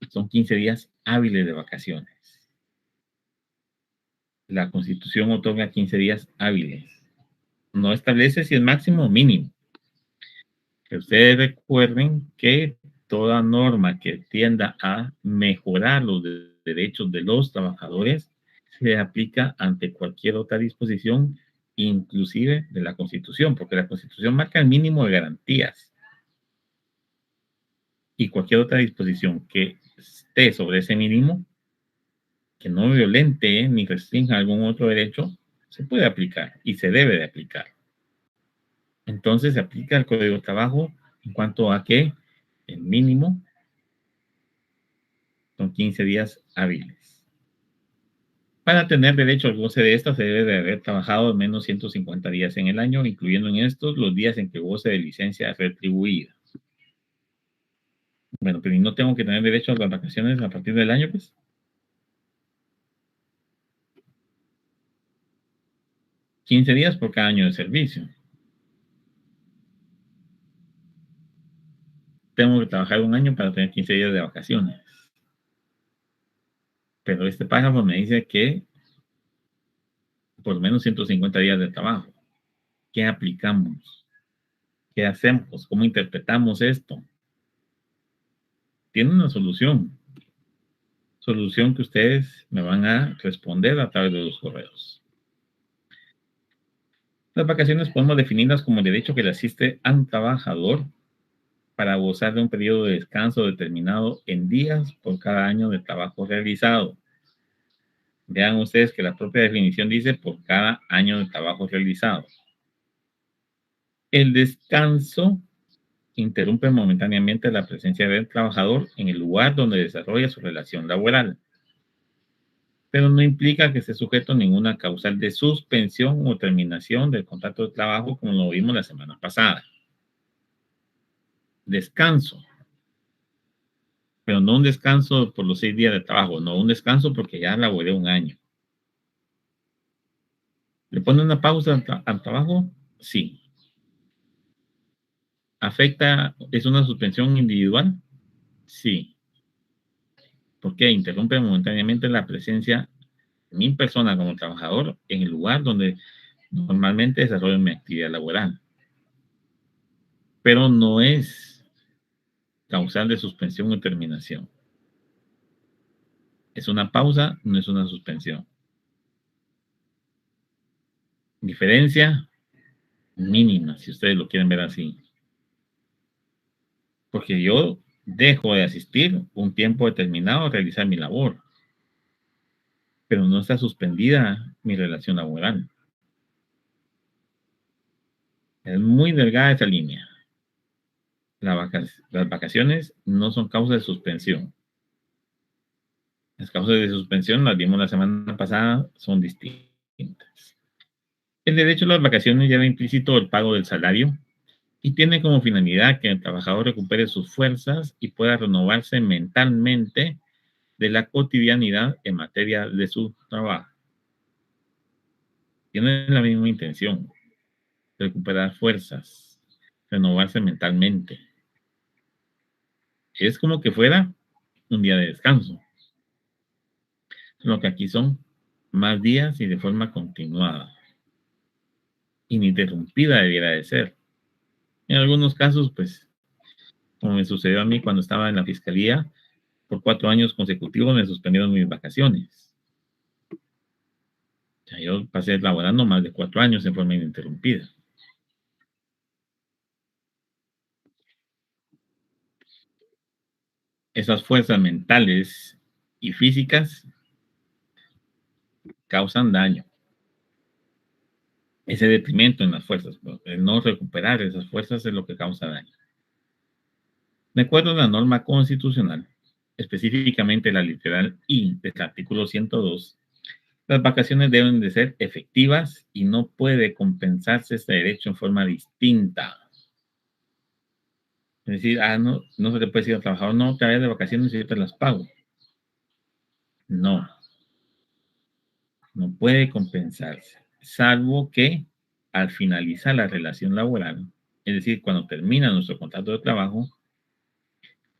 son 15 días hábiles de vacaciones. La Constitución otorga 15 días hábiles. No establece si es máximo o mínimo. Que ustedes recuerden que toda norma que tienda a mejorar los derechos de los trabajadores se aplica ante cualquier otra disposición, inclusive de la Constitución, porque la Constitución marca el mínimo de garantías. Y cualquier otra disposición que esté sobre ese mínimo que no violente ni restrinja algún otro derecho, se puede aplicar y se debe de aplicar. Entonces se aplica el Código de Trabajo en cuanto a que el mínimo son 15 días hábiles. Para tener derecho al goce de esta, se debe de haber trabajado al menos 150 días en el año, incluyendo en estos los días en que goce de licencia retribuida. Bueno, pero ¿y no tengo que tener derecho a las vacaciones a partir del año, pues? 15 días por cada año de servicio. Tengo que trabajar un año para tener 15 días de vacaciones. Pero este párrafo me dice que por lo menos 150 días de trabajo. ¿Qué aplicamos? ¿Qué hacemos? ¿Cómo interpretamos esto? Tiene una solución. Solución que ustedes me van a responder a través de los correos. Las vacaciones podemos definirlas como el derecho que le asiste a un trabajador para gozar de un periodo de descanso determinado en días por cada año de trabajo realizado. Vean ustedes que la propia definición dice por cada año de trabajo realizado. El descanso interrumpe momentáneamente la presencia del trabajador en el lugar donde desarrolla su relación laboral, pero no implica que esté sujeto a ninguna causal de suspensión o terminación del contrato de trabajo, como lo vimos la semana pasada. Descanso, pero no un descanso por los 6 días de trabajo, no un descanso porque ya laboré un año. ¿Le pone una pausa al trabajo? Sí. ¿Afecta, es una suspensión individual? Sí. ¿Por qué? Interrumpe momentáneamente la presencia de mi persona como trabajador en el lugar donde normalmente desarrollo mi actividad laboral. Pero no es causal de suspensión o terminación. Es una pausa, no es una suspensión. Diferencia mínima, si ustedes lo quieren ver así. Porque yo dejo de asistir un tiempo determinado a realizar mi labor, pero no está suspendida mi relación laboral. Es muy delgada esa línea. Las vacaciones no son causa de suspensión. Las causas de suspensión, las vimos la semana pasada, son distintas. El derecho a las vacaciones lleva implícito el pago del salario y tiene como finalidad que el trabajador recupere sus fuerzas y pueda renovarse mentalmente de la cotidianidad en materia de su trabajo. Tiene la misma intención, recuperar fuerzas, renovarse mentalmente. Es como que fuera un día de descanso. Lo que aquí son más días y de forma continuada. Ininterrumpida debiera de ser. En algunos casos, pues, como me sucedió a mí cuando estaba en la fiscalía, por 4 años consecutivos me suspendieron mis vacaciones. O sea, yo pasé laborando más de 4 años en forma ininterrumpida. Esas fuerzas mentales y físicas causan daño. Ese detrimento en las fuerzas, el no recuperar esas fuerzas es lo que causa daño. De acuerdo a la norma constitucional, específicamente la literal I del artículo 102, las vacaciones deben de ser efectivas y no puede compensarse este derecho en forma distinta. Es decir, no se le puede decir al trabajador, no te vayas de vacaciones y yo te las pago. No, no puede compensarse, salvo que al finalizar la relación laboral, es decir, cuando termina nuestro contrato de trabajo,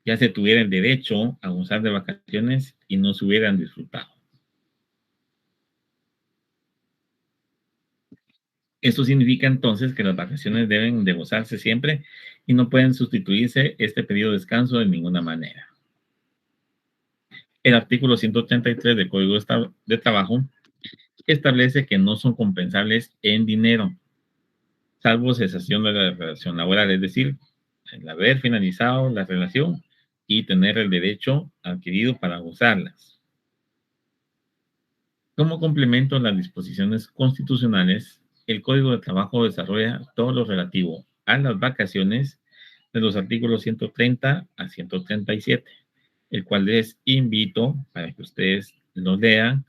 ya se tuviera el derecho a gozar de vacaciones y no se hubieran disfrutado. Esto significa entonces que las vacaciones deben de gozarse siempre y no pueden sustituirse este periodo de descanso de ninguna manera. El artículo 133 del Código de Trabajo establece que no son compensables en dinero, salvo cesación de la relación laboral, es decir, el haber finalizado la relación y tener el derecho adquirido para gozarlas. Como complemento a las disposiciones constitucionales, el Código de Trabajo desarrolla todo lo relativo a las vacaciones de los artículos 130 a 137, el cual les invito para que ustedes lo lean,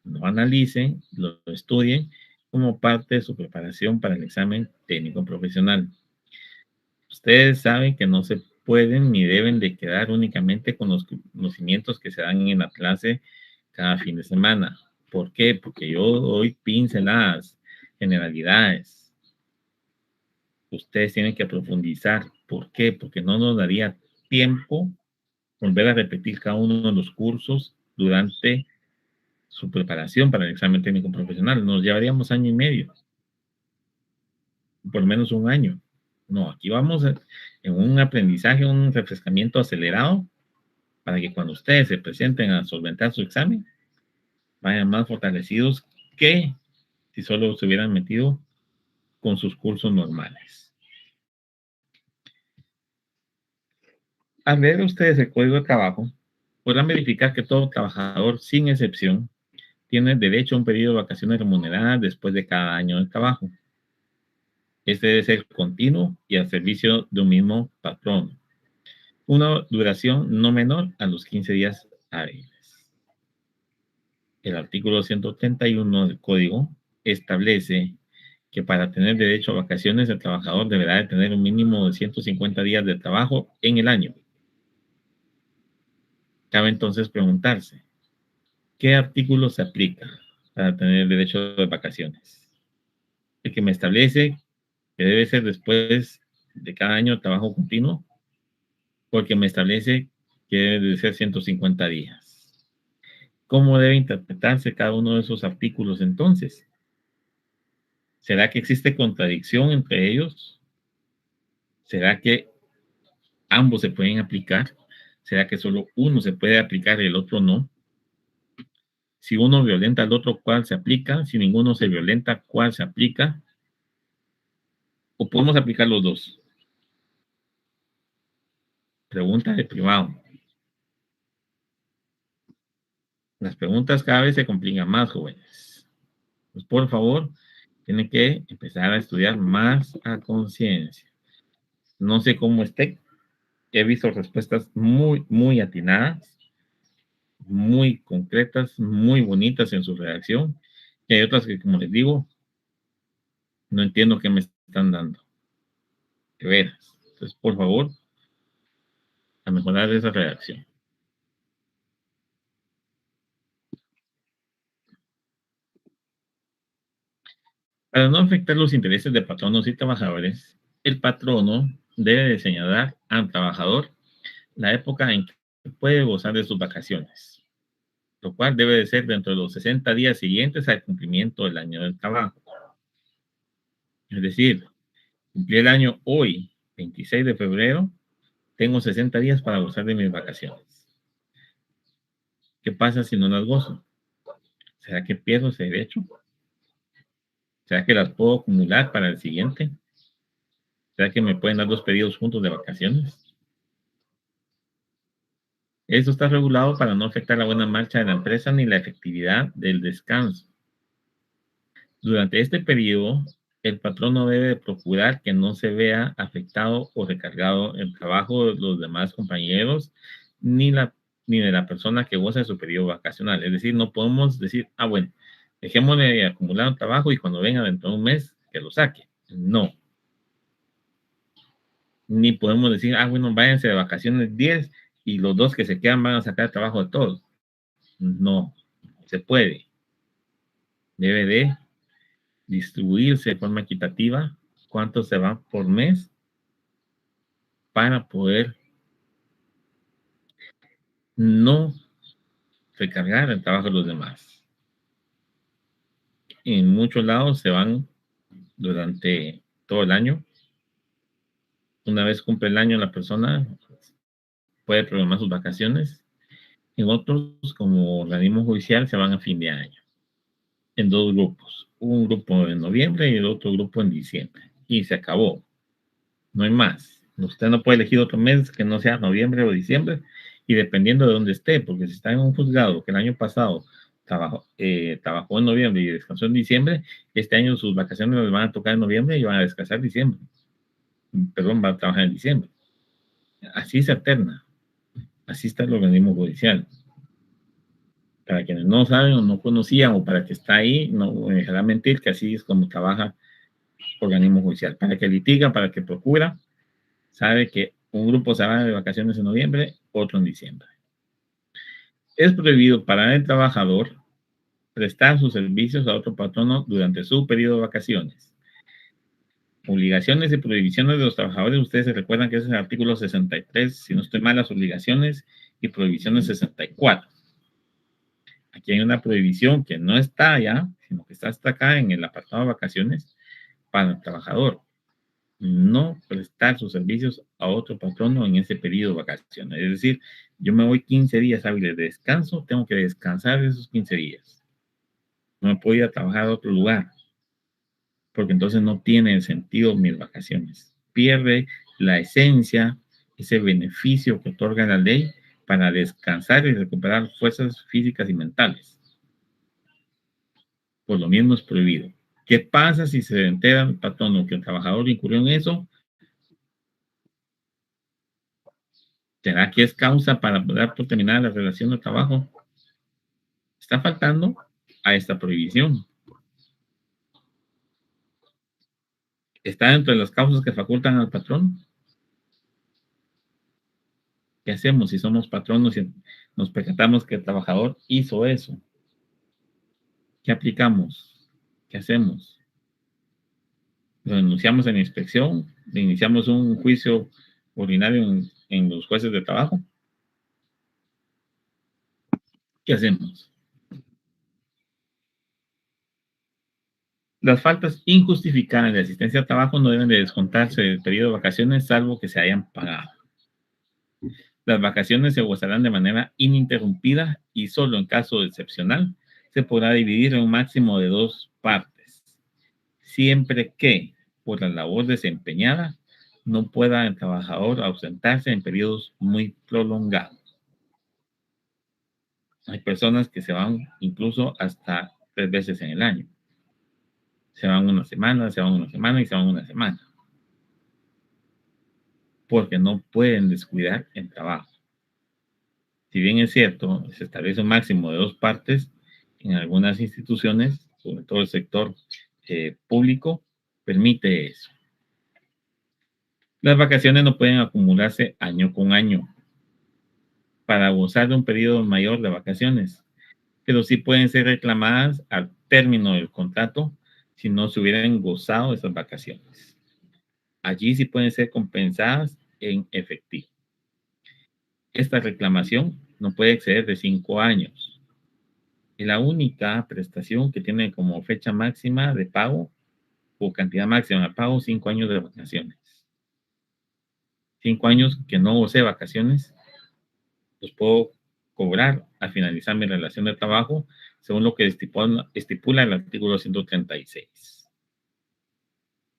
lo analicen, lo estudien como parte de su preparación para el examen técnico profesional. Ustedes saben que no se pueden ni deben de quedar únicamente con los conocimientos que se dan en la clase cada fin de semana. ¿Por qué? Porque yo doy pinceladas, generalidades. Ustedes tienen que profundizar. ¿Por qué? Porque no nos daría tiempo volver a repetir cada uno de los cursos durante su preparación para el examen técnico profesional. Nos llevaríamos año y medio, por lo menos un año. No, aquí vamos en un aprendizaje, un refrescamiento acelerado para que cuando ustedes se presenten a solventar su examen, vayan más fortalecidos que si solo se hubieran metido con sus cursos normales. Al leer ustedes el Código de Trabajo, podrán verificar que todo trabajador, sin excepción, tiene derecho a un periodo de vacaciones remuneradas después de cada año de trabajo. Este debe ser continuo y al servicio de un mismo patrón. Una duración no menor a los 15 días hábiles. El artículo 131 del Código establece que para tener derecho a vacaciones el trabajador deberá de tener un mínimo de 150 días de trabajo en el año. Cabe entonces preguntarse, ¿qué artículo se aplica para tener derecho de vacaciones? El que me establece que debe ser después de cada año de trabajo continuo, porque me establece que debe de ser 150 días. ¿Cómo debe interpretarse cada uno de esos artículos entonces? ¿Será que existe contradicción entre ellos? ¿Será que ambos se pueden aplicar? ¿Será que solo uno se puede aplicar y el otro no? Si uno violenta al otro, ¿cuál se aplica? Si ninguno se violenta, ¿cuál se aplica? ¿O podemos aplicar los dos? Pregunta de privado. Las preguntas cada vez se complican más, jóvenes. Pues por favor, tienen que empezar a estudiar más a conciencia. No sé cómo esté. He visto respuestas muy atinadas, muy concretas, muy bonitas en su redacción. Y hay otras que, como les digo, no entiendo qué me están dando. De veras. Entonces, por favor, a mejorar esa redacción. Para no afectar los intereses de patronos y trabajadores, el patrono debe de señalar al trabajador la época en que puede gozar de sus vacaciones, lo cual debe de ser dentro de los 60 días siguientes al cumplimiento del año del trabajo. Es decir, cumplí el año hoy, 26 de febrero, tengo 60 días para gozar de mis vacaciones. ¿Qué pasa si no las gozo? ¿Será que pierdo ese derecho? ¿Será que las puedo acumular para el siguiente? ¿Será que me pueden dar dos pedidos juntos de vacaciones? Eso está regulado para no afectar la buena marcha de la empresa ni la efectividad del descanso. Durante este periodo, el patrón no debe procurar que no se vea afectado o recargado el trabajo de los demás compañeros ni, ni de la persona que goza de su periodo vacacional. Es decir, no podemos decir, bueno, dejémosle acumular un trabajo y cuando venga dentro de un mes, que lo saque. No. Ni podemos decir, bueno, váyanse de vacaciones 10 y los dos que se quedan van a sacar el trabajo de todos. No, se puede. Debe de distribuirse de forma equitativa cuánto se va por mes para poder no recargar el trabajo de los demás. En muchos lados se van durante todo el año. Una vez cumple el año la persona puede programar sus vacaciones. En otros, como organismo judicial, se van a fin de año. En dos grupos. Un grupo en noviembre y el otro grupo en diciembre. Y se acabó. No hay más. Usted no puede elegir otro mes que no sea noviembre o diciembre y dependiendo de dónde esté, porque si está en un juzgado que el año pasado trabajó en noviembre y descansó en diciembre, este año sus vacaciones les van a tocar en noviembre y van a descansar en diciembre. Perdón, va a trabajar en diciembre. Así se alterna. Así está el organismo judicial. Para quienes no saben o no conocían o para que está ahí, no me dejará mentir que así es como trabaja el organismo judicial. Para que litiga, para que procura, sabe que un grupo se va de vacaciones en noviembre, otro en diciembre. Es prohibido para el trabajador prestar sus servicios a otro patrono durante su periodo de vacaciones. Obligaciones y prohibiciones de los trabajadores, ustedes se recuerdan que ese es el artículo 63, si no estoy mal, las obligaciones y prohibiciones 64. Aquí hay una prohibición que no está allá, sino que está hasta acá en el apartado de vacaciones para el trabajador. No prestar sus servicios a otro patrono en ese periodo de vacaciones. Es decir, yo me voy 15 días hábiles de descanso, tengo que descansar esos 15 días. No me puedo ir a trabajar a otro lugar, porque entonces no tiene sentido mis vacaciones. Pierde la esencia, ese beneficio que otorga la ley para descansar y recuperar fuerzas físicas y mentales. Por lo mismo es prohibido. ¿Qué pasa si se entera el patrono que el trabajador incurrió en eso? ¿Será que es causa para dar por terminar la relación de trabajo? Está faltando a esta prohibición. ¿Está dentro de las causas que facultan al patrón? ¿Qué hacemos si somos patronos y nos percatamos que el trabajador hizo eso? ¿Qué aplicamos? ¿Qué hacemos? ¿Lo denunciamos en la inspección? ¿Le iniciamos un juicio ordinario en los jueces de trabajo? ¿Qué hacemos? Las faltas injustificadas de asistencia al trabajo no deben de descontarse del periodo de vacaciones salvo que se hayan pagado. Las vacaciones se gozarán de manera ininterrumpida y solo en caso excepcional se podrá dividir en un máximo de 2 partes, siempre que, por la labor desempeñada, no pueda el trabajador ausentarse en periodos muy prolongados. Hay personas que se van incluso hasta 3 veces en el año. Se van una semana, se van una semana y se van una semana. Porque no pueden descuidar el trabajo. Si bien es cierto, se establece un máximo de 2 partes, en algunas instituciones, sobre todo el sector público, permite eso. Las vacaciones no pueden acumularse año con año para gozar de un periodo mayor de vacaciones, pero sí pueden ser reclamadas al término del contrato si no se hubieran gozado esas vacaciones. Allí sí pueden ser compensadas en efectivo. Esta reclamación no puede exceder de 5 años. Es la única prestación que tiene como fecha máxima de pago o cantidad máxima de pago 5 años de vacaciones. 5 años que no gocé vacaciones, los puedo cobrar al finalizar mi relación de trabajo, según lo que estipula el artículo 136.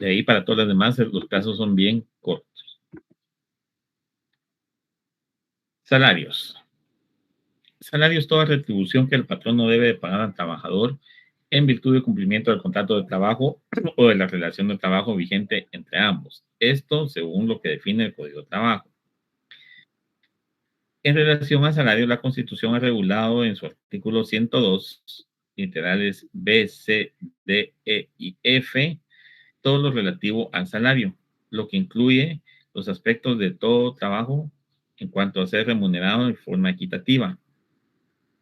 De ahí para todas las demás, los plazos son bien cortos. Salarios. Salario es toda retribución que el patrón no debe de pagar al trabajador en virtud del cumplimiento del contrato de trabajo o de la relación de trabajo vigente entre ambos. Esto según lo que define el Código de Trabajo. En relación al salario, la Constitución ha regulado en su artículo 102, literales B, C, D, E y F, todo lo relativo al salario, lo que incluye los aspectos de todo trabajo en cuanto a ser remunerado de forma equitativa.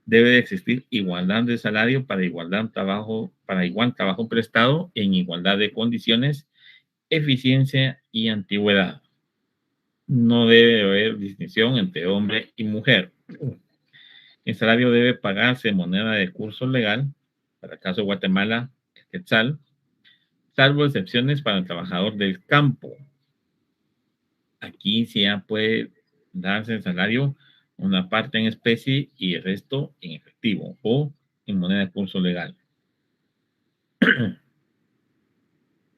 Debe de existir igualdad de salario para igual trabajo prestado en igualdad de condiciones, eficiencia y antigüedad. No debe haber distinción entre hombre y mujer. El salario debe pagarse en moneda de curso legal, para el caso de Guatemala, quetzal, salvo excepciones para el trabajador del campo. Aquí sí ya puede darse el salario, una parte en especie y el resto en efectivo o en moneda de curso legal.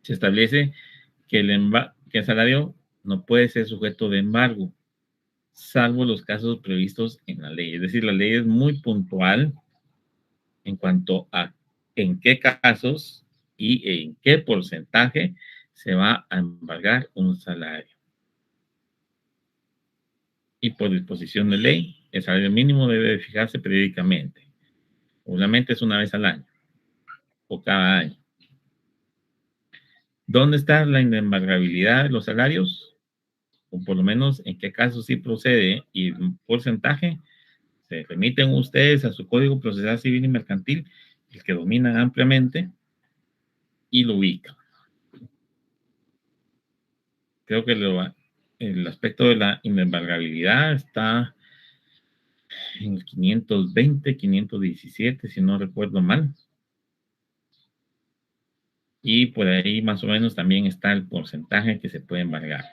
Se establece que el salario no puede ser sujeto de embargo, salvo los casos previstos en la ley. Es decir, la ley es muy puntual en cuanto a en qué casos y en qué porcentaje se va a embargar un salario. Y por disposición de ley, el salario mínimo debe fijarse periódicamente. Obviamente es una vez al año o cada año. ¿Dónde está la inembargabilidad de los salarios? O por lo menos en qué casos sí procede y un porcentaje. Se remiten ustedes a su Código Procesal Civil y Mercantil, el que dominan ampliamente, y lo ubican. Creo que el aspecto de la inembargabilidad está en el 520, 517, si no recuerdo mal. Y por ahí más o menos también está el porcentaje que se puede embargar.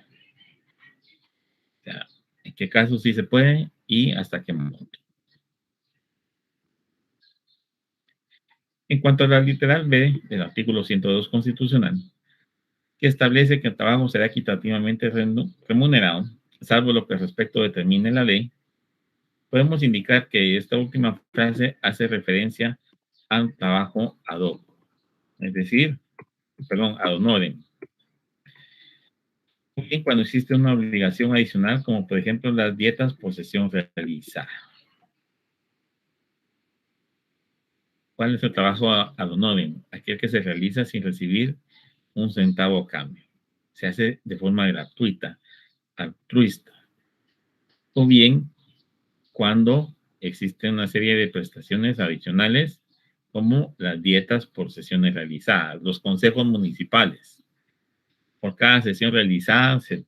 O sea, en qué casos sí se puede y hasta qué monto. En cuanto a la literal B del artículo 102 constitucional, que establece que el trabajo será equitativamente remunerado, salvo lo que respecto determine la ley, podemos indicar que esta última frase hace referencia al trabajo ad hoc, es decir, perdón, ad honorem. Bien, cuando existe una obligación adicional, como por ejemplo las dietas por sesión realizada. ¿Cuál es el trabajo ad honorem? Aquel que se realiza sin recibir un centavo a cambio. Se hace de forma gratuita, altruista. O bien, cuando existe una serie de prestaciones adicionales, como las dietas por sesiones realizadas, los consejos municipales. Por cada sesión realizada se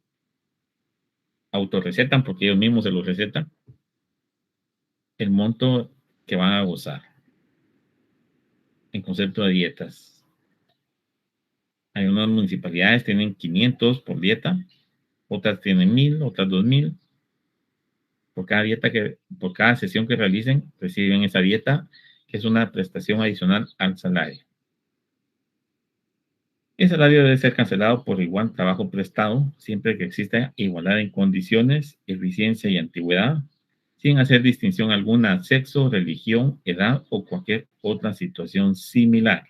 autorrecetan, porque ellos mismos se lo recetan, el monto que van a gozar en concepto de dietas. Hay unas municipalidades que tienen 500 por dieta, otras tienen 1000, otras 2000. Por cada sesión que realicen, reciben esa dieta, que es una prestación adicional al salario. El salario debe ser cancelado por igual trabajo prestado, siempre que exista igualdad en condiciones, eficiencia y antigüedad, sin hacer distinción alguna, sexo, religión, edad o cualquier otra situación similar.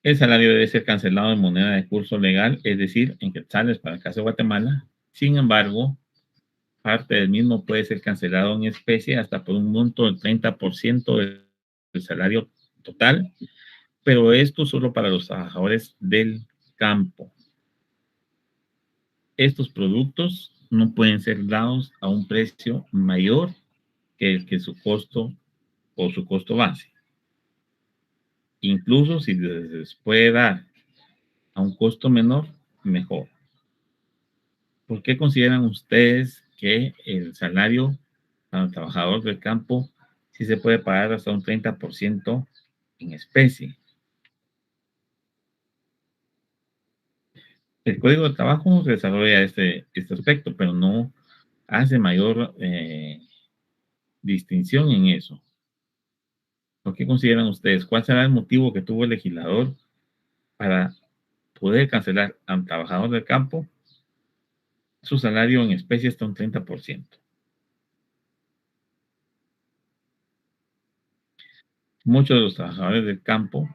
El salario debe ser cancelado en moneda de curso legal, es decir, en quetzales para el caso de Guatemala. Sin embargo, parte del mismo puede ser cancelado en especie hasta por un monto del 30% del salario total, pero esto solo para los trabajadores del campo. Estos productos no pueden ser dados a un precio mayor que el que su costo o su costo base. Incluso si les puede dar a un costo menor, mejor. ¿Por qué consideran ustedes que el salario al trabajador del campo sí se puede pagar hasta un 30% en especie? El Código de Trabajo desarrolla este aspecto, pero no hace mayor distinción en eso. ¿Por qué consideran ustedes? ¿Cuál será el motivo que tuvo el legislador para poder cancelar a un trabajador del campo su salario en especie hasta un 30%? Muchos de los trabajadores del campo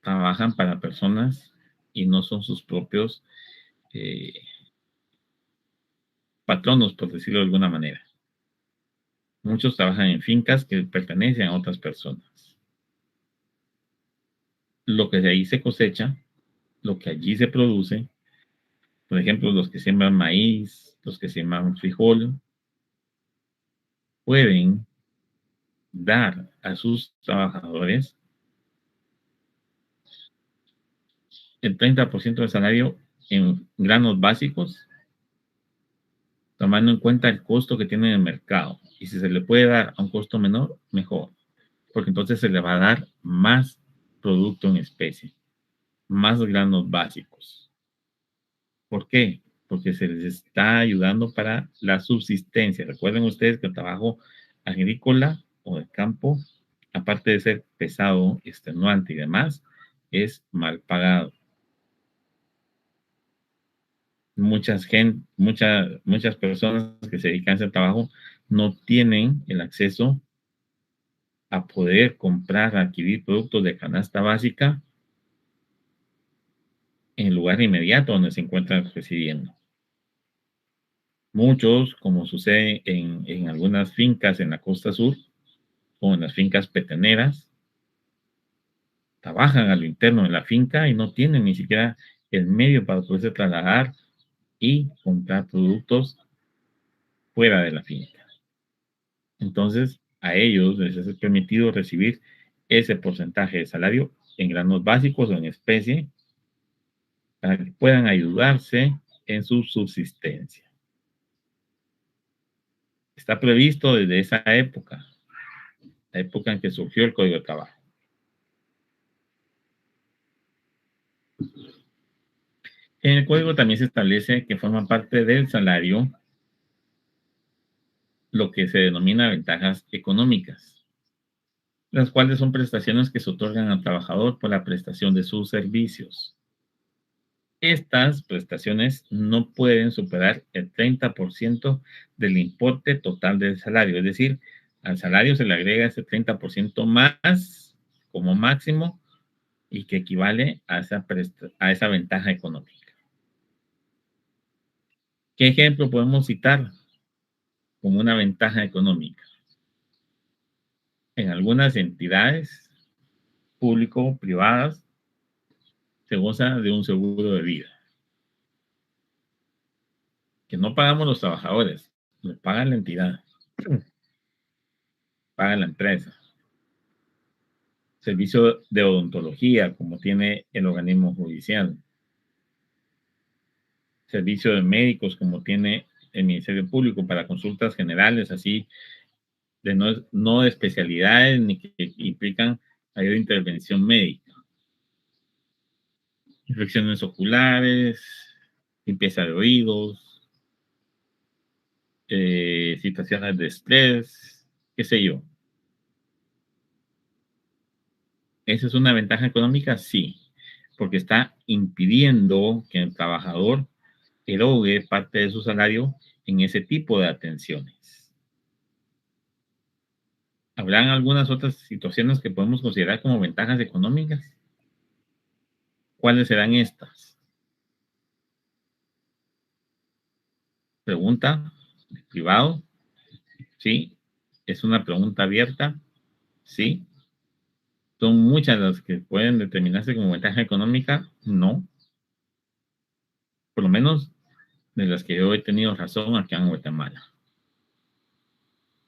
trabajan para personas y no son sus propios eh, patronos, por decirlo de alguna manera. Muchos trabajan en fincas que pertenecen a otras personas. Lo que de ahí se cosecha, lo que allí se produce, por ejemplo, los que siembran maíz, los que siembran frijol, pueden dar a sus trabajadores el 30% del salario en granos básicos, tomando en cuenta el costo que tiene en el mercado. Y si se le puede dar a un costo menor, mejor, porque entonces se le va a dar más producto en especie, más granos básicos. ¿Por qué? Porque se les está ayudando para la subsistencia. Recuerden ustedes que el trabajo agrícola o de campo, aparte de ser pesado, extenuante y demás, es mal pagado. muchas personas que se dedican a ese trabajo no tienen el acceso a poder comprar, adquirir productos de canasta básica en el lugar inmediato donde se encuentran residiendo. Muchos, como sucede en algunas fincas en la costa sur o en las fincas peteneras, trabajan a lo interno de la finca y no tienen ni siquiera el medio para poderse trasladar y comprar productos fuera de la finca. Entonces, a ellos les es permitido recibir ese porcentaje de salario en granos básicos o en especie para que puedan ayudarse en su subsistencia. Está previsto desde esa época, la época en que surgió el Código de Trabajo. En el código también se establece que forma parte del salario lo que se denomina ventajas económicas, las cuales son prestaciones que se otorgan al trabajador por la prestación de sus servicios. Estas prestaciones no pueden superar el 30% del importe total del salario, es decir, al salario se le agrega ese 30% más como máximo y que equivale a esa ventaja económica. ¿Qué ejemplo podemos citar como una ventaja económica? En algunas entidades público-privadas se goza de un seguro de vida, que no pagamos los trabajadores, lo paga la entidad, paga la empresa. Servicio de odontología, como tiene el organismo judicial. Servicio de médicos, como tiene el Ministerio Público para consultas generales, así de no de especialidades ni que implican mayor intervención médica. Infecciones oculares, limpieza de oídos, situaciones de estrés, qué sé yo. ¿Esa es una ventaja económica? Sí, porque está impidiendo que el trabajador erogue parte de su salario en ese tipo de atenciones. ¿Habrán algunas otras situaciones que podemos considerar como ventajas económicas? ¿Cuáles serán estas? Pregunta privado, sí. Es una pregunta abierta, sí. ¿Son muchas las que pueden determinarse como ventaja económica? No. Por lo menos de las que yo he tenido razón aquí en Guatemala.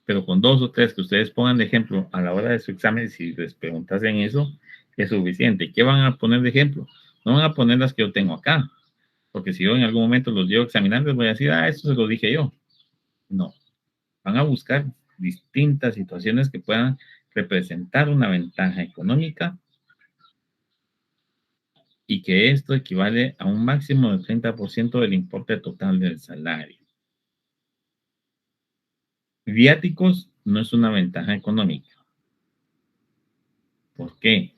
Pero con 2 o 3 que ustedes pongan de ejemplo a la hora de su examen, si les preguntasen eso, es suficiente. ¿Qué van a poner de ejemplo? No van a poner las que yo tengo acá, porque si yo en algún momento los llevo a examinar, les voy a decir, esto se lo dije yo. No, van a buscar distintas situaciones que puedan representar una ventaja económica y que esto equivale a un máximo del 30% del importe total del salario. Viáticos no es una ventaja económica. ¿Por qué?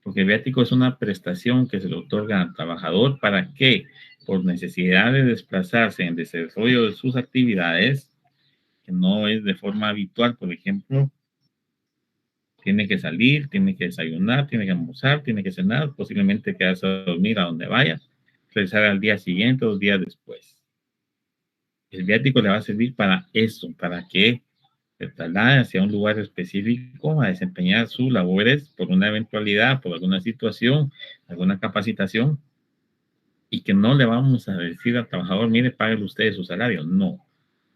Porque el viático es una prestación que se le otorga al trabajador para que, por necesidad de desplazarse en el desarrollo de sus actividades, que no es de forma habitual, por ejemplo, tiene que salir, tiene que desayunar, tiene que almorzar, tiene que cenar, posiblemente quedarse a dormir a donde vaya, regresar al día siguiente o 2 días después. El viático le va a servir para eso, para que se traslade hacia un lugar específico a desempeñar sus labores por una eventualidad, por alguna situación, alguna capacitación, y que no le vamos a decir al trabajador, mire, pague usted su salario. No,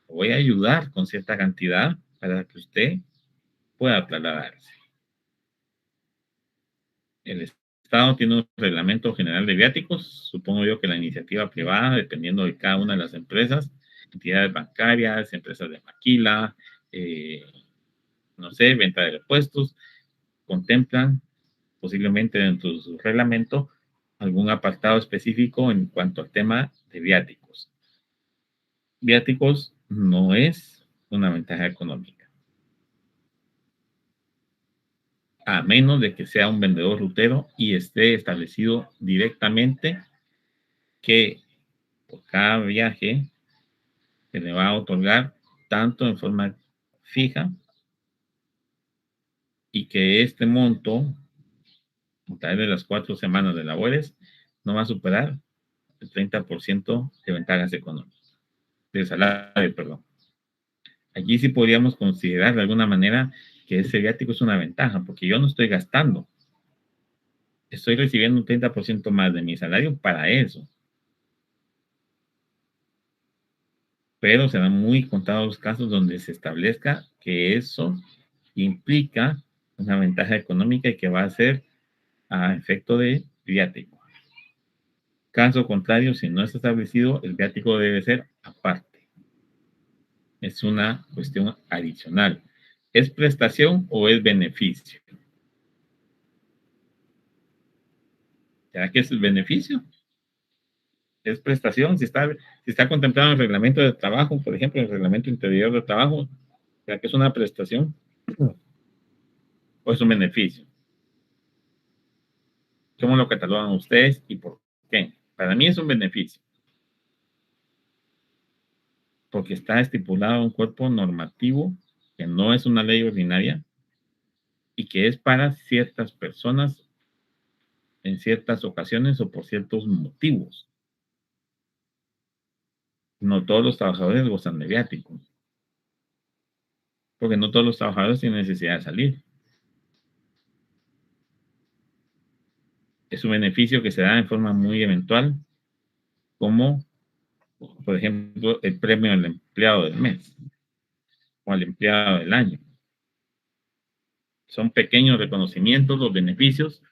voy a ayudar con cierta cantidad para que usted pueda trasladarse. El Estado tiene un reglamento general de viáticos. Supongo yo que la iniciativa privada, dependiendo de cada una de las empresas, entidades bancarias, empresas de maquila, no sé, venta de repuestos, contemplan posiblemente dentro de su reglamento algún apartado específico en cuanto al tema de viáticos. Viáticos no es una ventaja económica, a menos de que sea un vendedor rutero y esté establecido directamente que por cada viaje se le va a otorgar tanto en forma fija y que este monto, a través de las 4 semanas de labores, no va a superar el 30% de ventajas económicas, de salario, perdón. Aquí sí podríamos considerar de alguna manera que ese viático es una ventaja, porque yo no estoy gastando, estoy recibiendo un 30% más de mi salario para eso. Pero serán muy contados los casos donde se establezca que eso implica una ventaja económica y que va a ser a efecto de viático. Caso contrario, si no está establecido, el viático debe ser aparte. Es una cuestión adicional. ¿Es prestación o es beneficio? ¿Será que es el beneficio? ¿Es prestación? Si está contemplado en el reglamento de trabajo, por ejemplo, en el reglamento interior de trabajo, ¿será que es una prestación o es un beneficio? ¿Cómo lo catalogan ustedes y por qué? Para mí es un beneficio, porque está estipulado un cuerpo normativo que no es una ley ordinaria y que es para ciertas personas en ciertas ocasiones o por ciertos motivos. No todos los trabajadores gozan de viático, porque no todos los trabajadores tienen necesidad de salir. Es un beneficio que se da en forma muy eventual, como, por ejemplo, el premio al empleado del mes o al empleado del año. Son pequeños reconocimientos, los beneficios.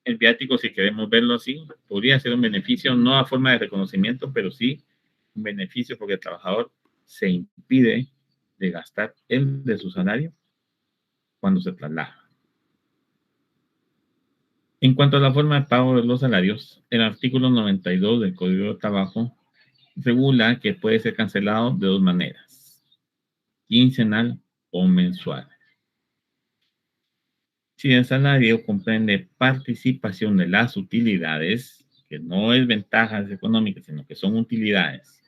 El viático, si queremos verlo así, podría ser un beneficio, no a forma de reconocimiento, pero sí un beneficio porque el trabajador se impide de gastar el de su salario cuando se traslada. En cuanto a la forma de pago de los salarios, el artículo 92 del Código de Trabajo regula que puede ser cancelado de dos maneras: quincenal o mensual. Si el salario comprende participación de las utilidades, que no es ventajas económicas, sino que son utilidades,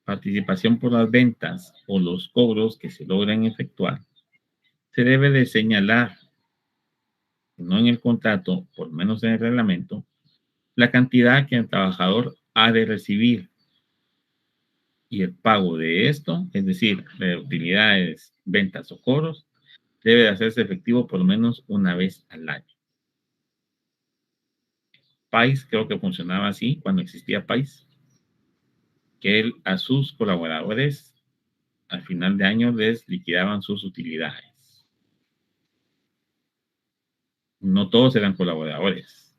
participación por las ventas o los cobros que se logran efectuar, se debe de señalar, no en el contrato, por lo menos en el reglamento, la cantidad que el trabajador ha de recibir y el pago de esto, es decir, de utilidades, ventas o cobros, debe de hacerse efectivo por lo menos una vez al año. PAIS creo que funcionaba así cuando existía PAIS, que él a sus colaboradores al final de año les liquidaban sus utilidades. No todos eran colaboradores,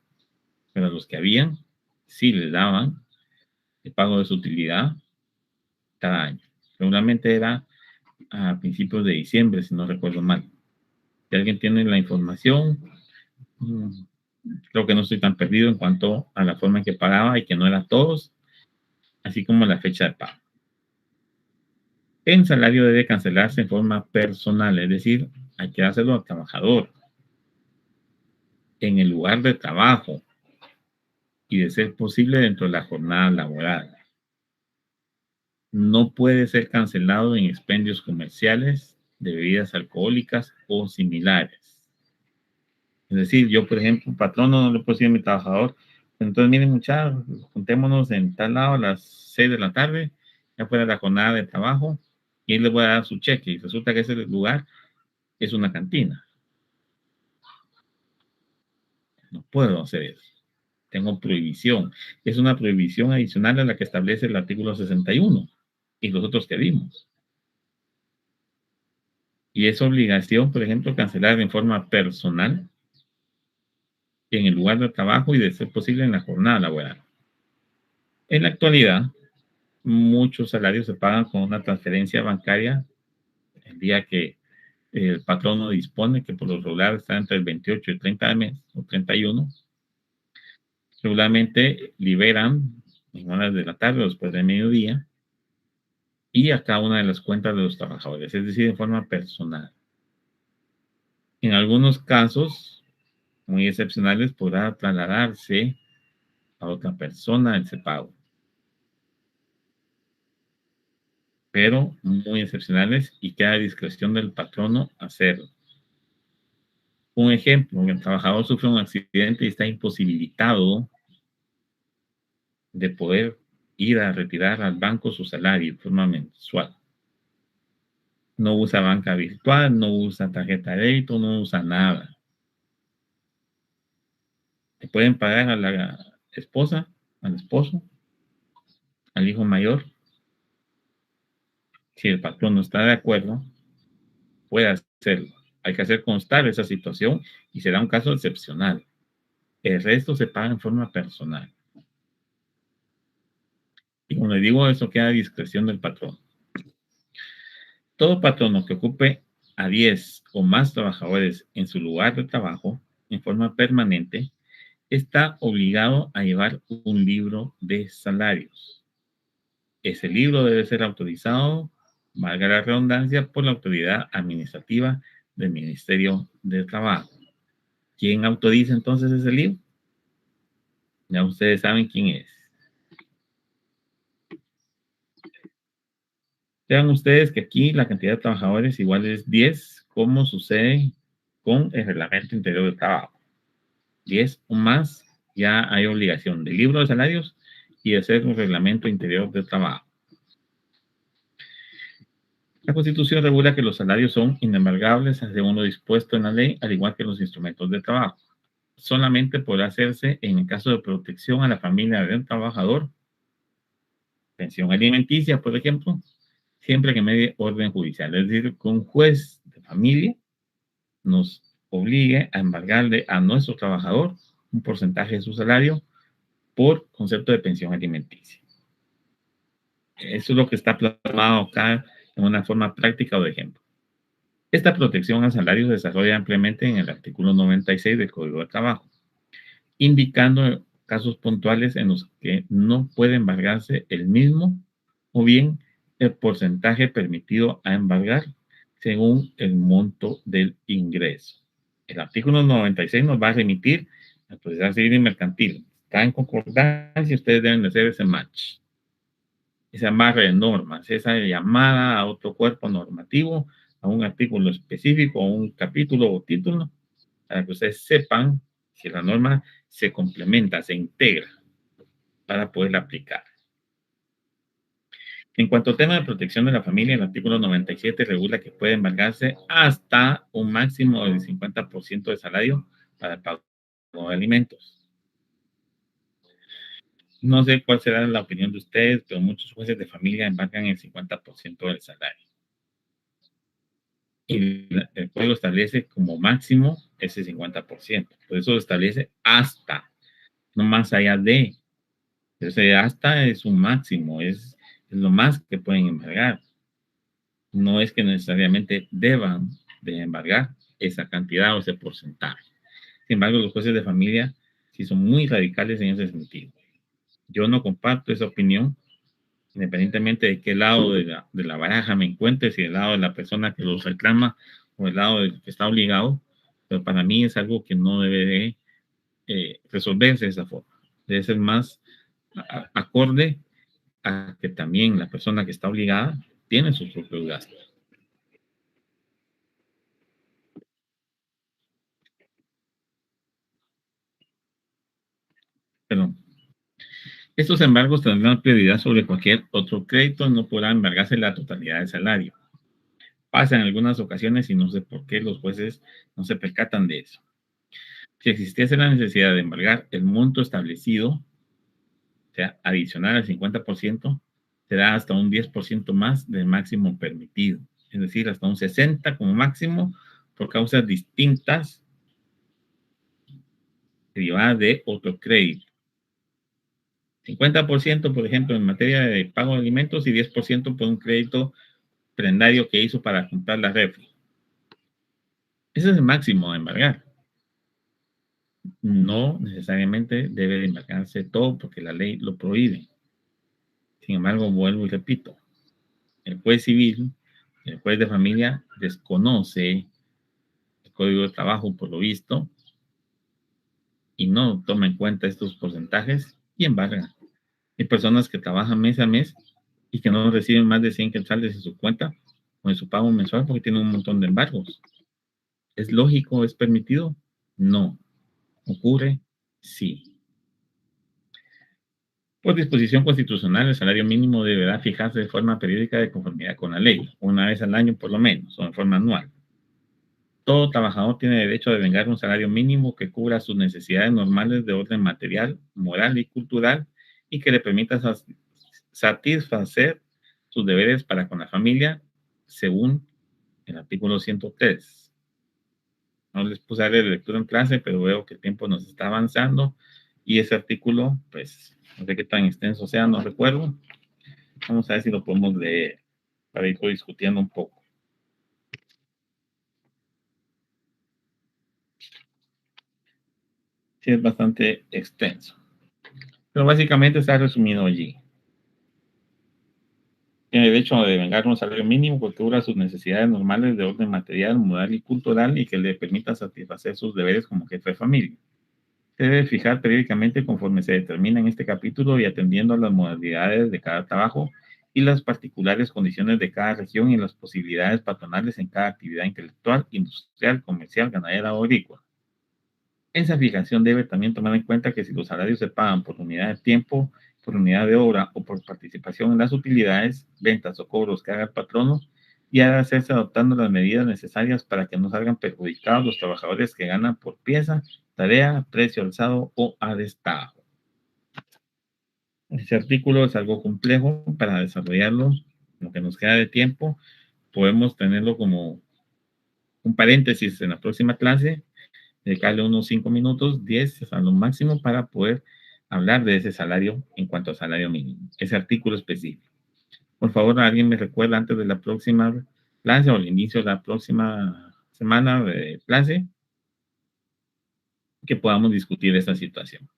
pero los que habían sí les daban el pago de su utilidad cada año. Seguramente era a principios de diciembre, si no recuerdo mal. Si alguien tiene la información, creo que no estoy tan perdido en cuanto a la forma en que pagaba y que no era todos, así como la fecha de pago. El salario debe cancelarse en forma personal, es decir, hay que hacerlo al trabajador en el lugar de trabajo y de ser posible dentro de la jornada laboral. No puede ser cancelado en expendios comerciales de bebidas alcohólicas o similares. Es decir, yo, por ejemplo, patrono, no le puedo decir a mi trabajador: entonces, miren, muchachos, juntémonos en tal lado a las 6 de la tarde, ya fuera la jornada de trabajo, y él le voy a dar su cheque. Y resulta que ese lugar es una cantina. No puedo hacer eso. Tengo prohibición. Es una prohibición adicional a la que establece el artículo 61 y los otros que vimos. Y es obligación, por ejemplo, cancelar en forma personal en el lugar de trabajo y, de ser posible, en la jornada laboral. En la actualidad, muchos salarios se pagan con una transferencia bancaria el día que el patrono dispone, que por lo regular está entre el 28 y el 30 de mes o 31. Regularmente liberan en horas de la tarde o después de mediodía y a cada una de las cuentas de los trabajadores, es decir, de forma personal. En algunos casos muy excepcionales podrá trasladarse a otra persona ese pago. pero muy excepcionales y queda a discreción del patrono hacerlo. Un ejemplo, el trabajador sufre un accidente y está imposibilitado de poder ir a retirar al banco su salario de forma mensual. No usa banca virtual, no usa tarjeta de débito, no usa nada. Le pueden pagar a la esposa, al esposo, al hijo mayor. Si el patrón no está de acuerdo, puede hacerlo. Hay que hacer constar esa situación y será un caso excepcional. El resto se paga en forma personal. Y como les digo, eso queda a discreción del patrón. Todo patrono que ocupe a 10 o más trabajadores en su lugar de trabajo en forma permanente está obligado a llevar un libro de salarios. Ese libro debe ser autorizado, valga la redundancia, por la autoridad administrativa del Ministerio de Trabajo. ¿Quién autoriza entonces ese libro? Ya ustedes saben quién es. Vean ustedes que aquí la cantidad de trabajadores igual es 10, como sucede con el reglamento interior de trabajo. 10 o más, ya hay obligación del libro de salarios y de hacer un reglamento interior de trabajo. La Constitución regula que los salarios son inembargables según lo dispuesto en la ley, al igual que los instrumentos de trabajo. Solamente podrá hacerse en el caso de protección a la familia del trabajador, pensión alimenticia, por ejemplo, siempre que medie orden judicial. Es decir, que un juez de familia nos obligue a embargarle a nuestro trabajador un porcentaje de su salario por concepto de pensión alimenticia. Eso es lo que está plasmado acá en una forma práctica o de ejemplo. Esta protección al salario se desarrolla ampliamente en el artículo 96 del Código de Trabajo, indicando casos puntuales en los que no puede embargarse el mismo o bien el porcentaje permitido a embargar según el monto del ingreso. El artículo 96 nos va a remitir a la Autoridad Civil y Mercantil. Está en concordancia, ustedes deben de hacer ese match, esa amarre de normas, esa llamada a otro cuerpo normativo, a un artículo específico, a un capítulo o título, para que ustedes sepan si la norma se complementa, se integra para poderla aplicar. En cuanto al tema de protección de la familia, el artículo 97 regula que puede embargarse hasta un máximo del 50% de salario para el pago de alimentos. No sé cuál será la opinión de ustedes, pero muchos jueces de familia embargan el 50% del salario. Y el código establece como máximo ese 50%. Por eso establece hasta, no más allá de. Ese hasta es un máximo, es lo más que pueden embargar. No es que necesariamente deban de embargar esa cantidad o ese porcentaje. Sin embargo, los jueces de familia sí son muy radicales en ese sentido. Yo no comparto esa opinión, independientemente de qué lado de la baraja me encuentre, si del lado de la persona que los reclama o del lado del que está obligado, pero para mí es algo que no debe de resolverse de esa forma. Debe ser más acorde a que también la persona que está obligada tiene sus propios gastos. Pero estos embargos tendrán prioridad sobre cualquier otro crédito, no podrá embargarse la totalidad del salario. Pasa en algunas ocasiones y no sé por qué los jueces no se percatan de eso. Si existiese la necesidad de embargar el monto establecido, o sea, adicional al 50%, será hasta un 10% más del máximo permitido, es decir, hasta un 60% como máximo por causas distintas derivadas de otro crédito. 50%, por ejemplo, en materia de pago de alimentos y 10% por un crédito prendario que hizo para comprar la refri. Ese es el máximo de embargar. No necesariamente debe de embargarse todo porque la ley lo prohíbe. Sin embargo, vuelvo y repito, el juez civil, el juez de familia desconoce el Código de Trabajo por lo visto y no toma en cuenta estos porcentajes y embarga. Hay personas que trabajan mes a mes y que no reciben más de 100 quetzales en su cuenta o en su pago mensual porque tienen un montón de embargos. ¿Es lógico? ¿Es permitido? No. ¿Ocurre? Sí. Por disposición constitucional, el salario mínimo deberá fijarse de forma periódica de conformidad con la ley, una vez al año por lo menos, o en forma anual. Todo trabajador tiene derecho a devengar un salario mínimo que cubra sus necesidades normales de orden material, moral y cultural y que le permita satisfacer sus deberes para con la familia, según el artículo 103. No les puse a leer lectura en clase, pero veo que el tiempo nos está avanzando y ese artículo, pues, no sé qué tan extenso sea, no recuerdo. Vamos a ver si lo podemos leer para ir discutiendo un poco. Sí, es bastante extenso. Pero básicamente está resumido allí. Tiene derecho a devengar un salario mínimo que cubra sus necesidades normales de orden material, moral y cultural y que le permita satisfacer sus deberes como jefe de familia. Se debe fijar periódicamente conforme se determina en este capítulo y atendiendo a las modalidades de cada trabajo y las particulares condiciones de cada región y las posibilidades patronales en cada actividad intelectual, industrial, comercial, ganadera o agrícola. Esa fijación debe también tomar en cuenta que si los salarios se pagan por unidad de tiempo, por unidad de obra o por participación en las utilidades, ventas o cobros que haga el patrono, y ha de hacerse adoptando las medidas necesarias para que no salgan perjudicados los trabajadores que ganan por pieza, tarea, precio alzado o a destajo. Este artículo es algo complejo para desarrollarlo, lo que nos queda de tiempo, podemos tenerlo como un paréntesis en la próxima clase, dedicarle unos 5 minutos, 10 a lo máximo para poder hablar de ese salario en cuanto a salario mínimo, ese artículo específico. Por favor, alguien me recuerda antes de la próxima clase o el inicio de la próxima semana de clase que podamos discutir esta situación.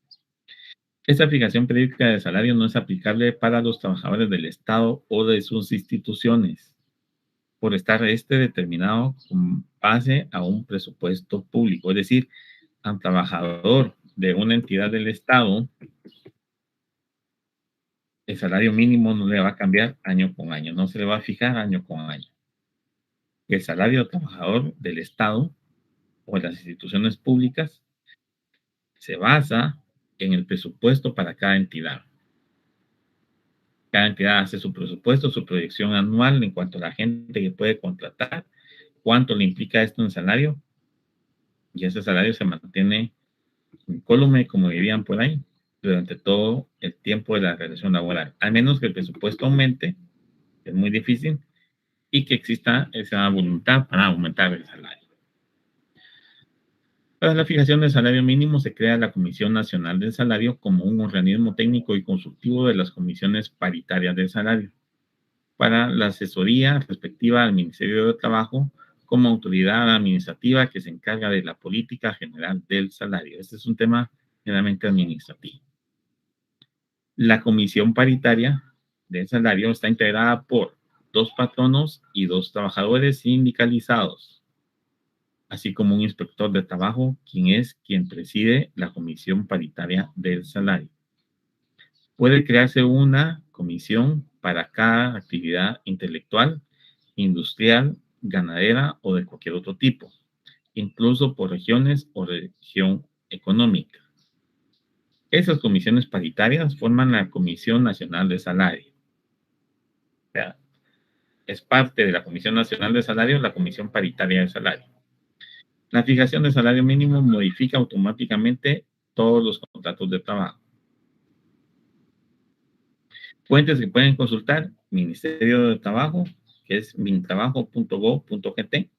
Esta fijación periódica de salario no es aplicable para los trabajadores del Estado o de sus instituciones, por estar determinado con base a un presupuesto público. Es decir, al trabajador de una entidad del Estado, el salario mínimo no le va a cambiar año con año, no se le va a fijar año con año. El salario del trabajador del Estado o de las instituciones públicas se basa en el presupuesto para cada entidad. Cada entidad hace su presupuesto, su proyección anual en cuanto a la gente que puede contratar, cuánto le implica esto en salario, y ese salario se mantiene incólume, como dirían por ahí, durante todo el tiempo de la relación laboral, al menos que el presupuesto aumente, es muy difícil, y que exista esa voluntad para aumentar el salario. Para la fijación del salario mínimo se crea la Comisión Nacional del Salario como un organismo técnico y consultivo de las comisiones paritarias del salario, para la asesoría respectiva al Ministerio de Trabajo como autoridad administrativa que se encarga de la política general del salario. Este es un tema generalmente administrativo. La comisión paritaria del salario está integrada por 2 patronos y 2 trabajadores sindicalizados, así como un inspector de trabajo, quien preside la comisión paritaria del salario. Puede crearse una comisión para cada actividad intelectual, industrial, ganadera o de cualquier otro tipo, incluso por regiones o región económica. Esas comisiones paritarias forman la Comisión Nacional de Salario. O sea, es parte de la Comisión Nacional de Salario, la Comisión Paritaria de Salario. La fijación del salario mínimo modifica automáticamente todos los contratos de trabajo. Fuentes que pueden consultar: Ministerio de Trabajo, que es mintrabajo.gov.gt,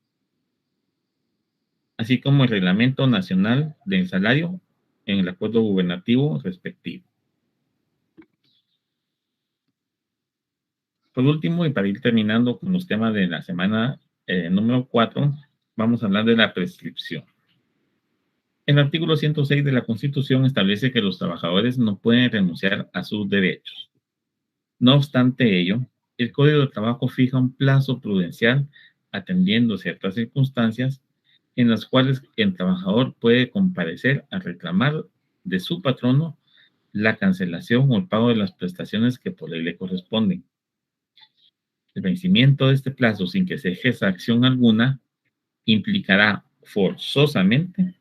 así como el Reglamento Nacional del Salario en el acuerdo gubernativo respectivo. Por último, y para ir terminando con los temas de la semana número 4, vamos a hablar de la prescripción. El artículo 106 de la Constitución establece que los trabajadores no pueden renunciar a sus derechos. No obstante ello, el Código de Trabajo fija un plazo prudencial atendiendo ciertas circunstancias en las cuales el trabajador puede comparecer a reclamar de su patrono la cancelación o el pago de las prestaciones que por ley le corresponden. El vencimiento de este plazo sin que se ejerza acción alguna implicará forzosamente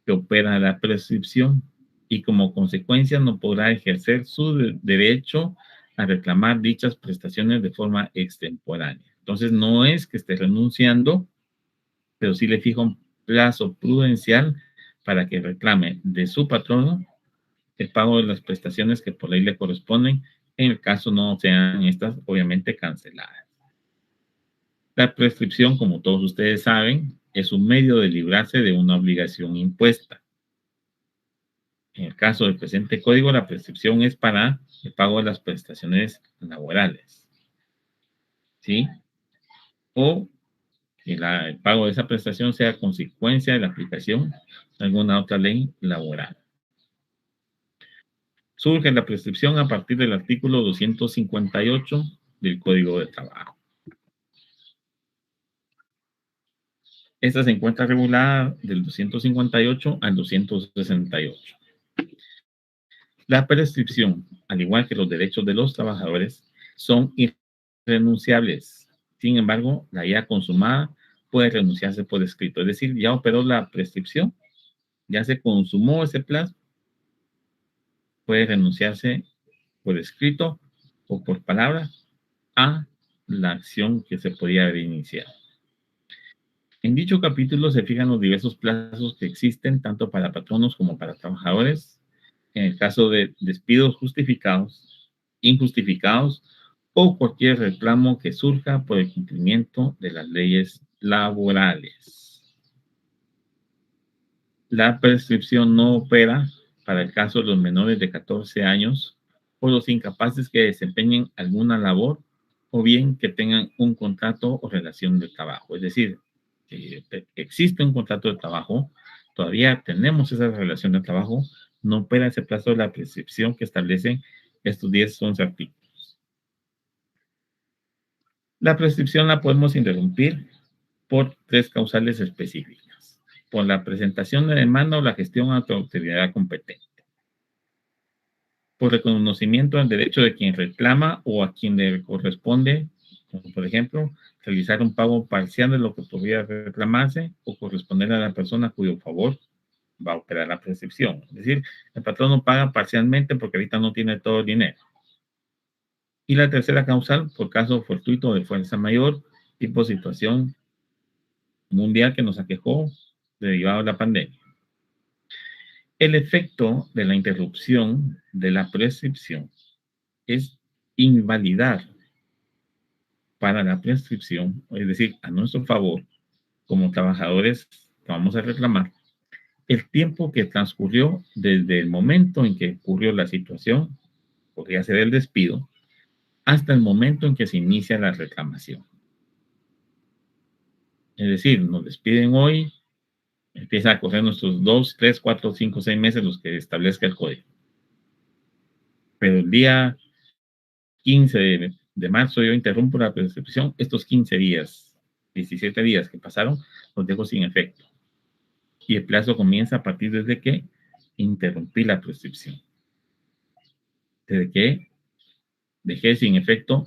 que opera la prescripción y como consecuencia no podrá ejercer su derecho a reclamar dichas prestaciones de forma extemporánea. Entonces no es que esté renunciando, pero sí le fijo un plazo prudencial para que reclame de su patrono el pago de las prestaciones que por ley le corresponden, en el caso no sean estas obviamente canceladas. La prescripción, como todos ustedes saben, es un medio de librarse de una obligación impuesta. En el caso del presente código, la prescripción es para el pago de las prestaciones laborales, ¿sí? O que el pago de esa prestación sea consecuencia de la aplicación de alguna otra ley laboral. Surge la prescripción a partir del artículo 258 del Código de Trabajo. Esta se encuentra regulada del 258 al 268. La prescripción, al igual que los derechos de los trabajadores, son irrenunciables. Sin embargo, la ya consumada puede renunciarse por escrito. Es decir, ya operó la prescripción, ya se consumó ese plazo, puede renunciarse por escrito o por palabra a la acción que se podía haber iniciado. En dicho capítulo se fijan los diversos plazos que existen tanto para patronos como para trabajadores en el caso de despidos justificados, injustificados o cualquier reclamo que surja por el cumplimiento de las leyes laborales. La prescripción no opera para el caso de los menores de 14 años o los incapaces que desempeñen alguna labor o bien que tengan un contrato o relación de trabajo. Es decir, existe un contrato de trabajo, todavía tenemos esa relación de trabajo, no opera ese plazo de la prescripción que establecen estos 11 artículos. La prescripción la podemos interrumpir por 3 causales específicas: por la presentación de demanda o la gestión ante la autoridad competente, por reconocimiento del derecho de quien reclama o a quien le corresponde, como por ejemplo, realizar un pago parcial de lo que podría reclamarse o corresponder a la persona cuyo favor va a operar la prescripción. Es decir, el patrón no paga parcialmente porque ahorita no tiene todo el dinero. Y la tercera causal, por caso fortuito de fuerza mayor, tipo situación mundial que nos aquejó derivado de la pandemia. El efecto de la interrupción de la prescripción es invalidar para la prescripción, es decir, a nuestro favor, como trabajadores que vamos a reclamar, el tiempo que transcurrió desde el momento en que ocurrió la situación, podría ser el despido, hasta el momento en que se inicia la reclamación. Es decir, nos despiden hoy, empieza a correr nuestros 2, 3, 4, 5, 6 meses los que establezca el código. Pero el día 15 de marzo yo interrumpo la prescripción, estos 15 días, 17 días que pasaron, los dejo sin efecto. Y el plazo comienza a partir desde que interrumpí la prescripción. Desde que dejé sin efecto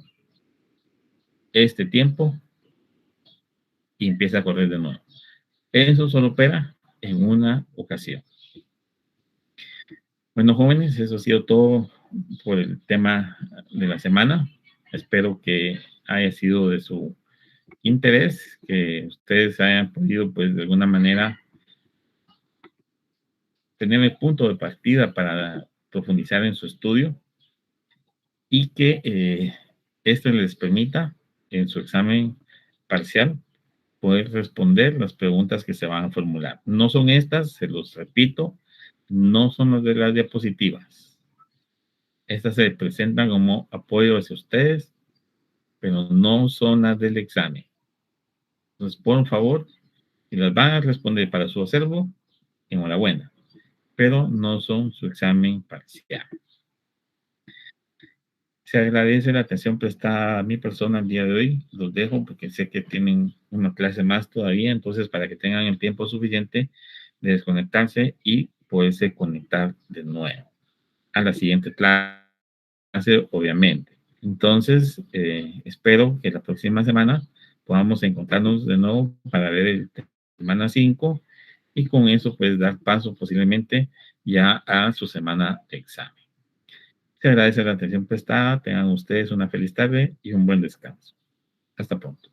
este tiempo y empieza a correr de nuevo. Eso solo opera en una ocasión. Bueno, jóvenes, eso ha sido todo por el tema de la semana. Espero que haya sido de su interés, que ustedes hayan podido, pues, de alguna manera tener el punto de partida para profundizar en su estudio y que esto les permita en su examen parcial poder responder las preguntas que se van a formular. No son estas, se los repito, no son las de las diapositivas. Estas se presentan como apoyo hacia ustedes, pero no son las del examen. Entonces, por favor, si las van a responder para su acervo, enhorabuena, pero no son su examen parcial. Se agradece la atención prestada a mi persona el día de hoy. Los dejo porque sé que tienen una clase más todavía, entonces para que tengan el tiempo suficiente de desconectarse y poderse conectar de nuevo a la siguiente clase, obviamente. Entonces, espero que la próxima semana podamos encontrarnos de nuevo para ver el semana 5 y con eso pues dar paso posiblemente ya a su semana de examen. Se agradece la atención prestada. Tengan ustedes una feliz tarde y un buen descanso. Hasta pronto.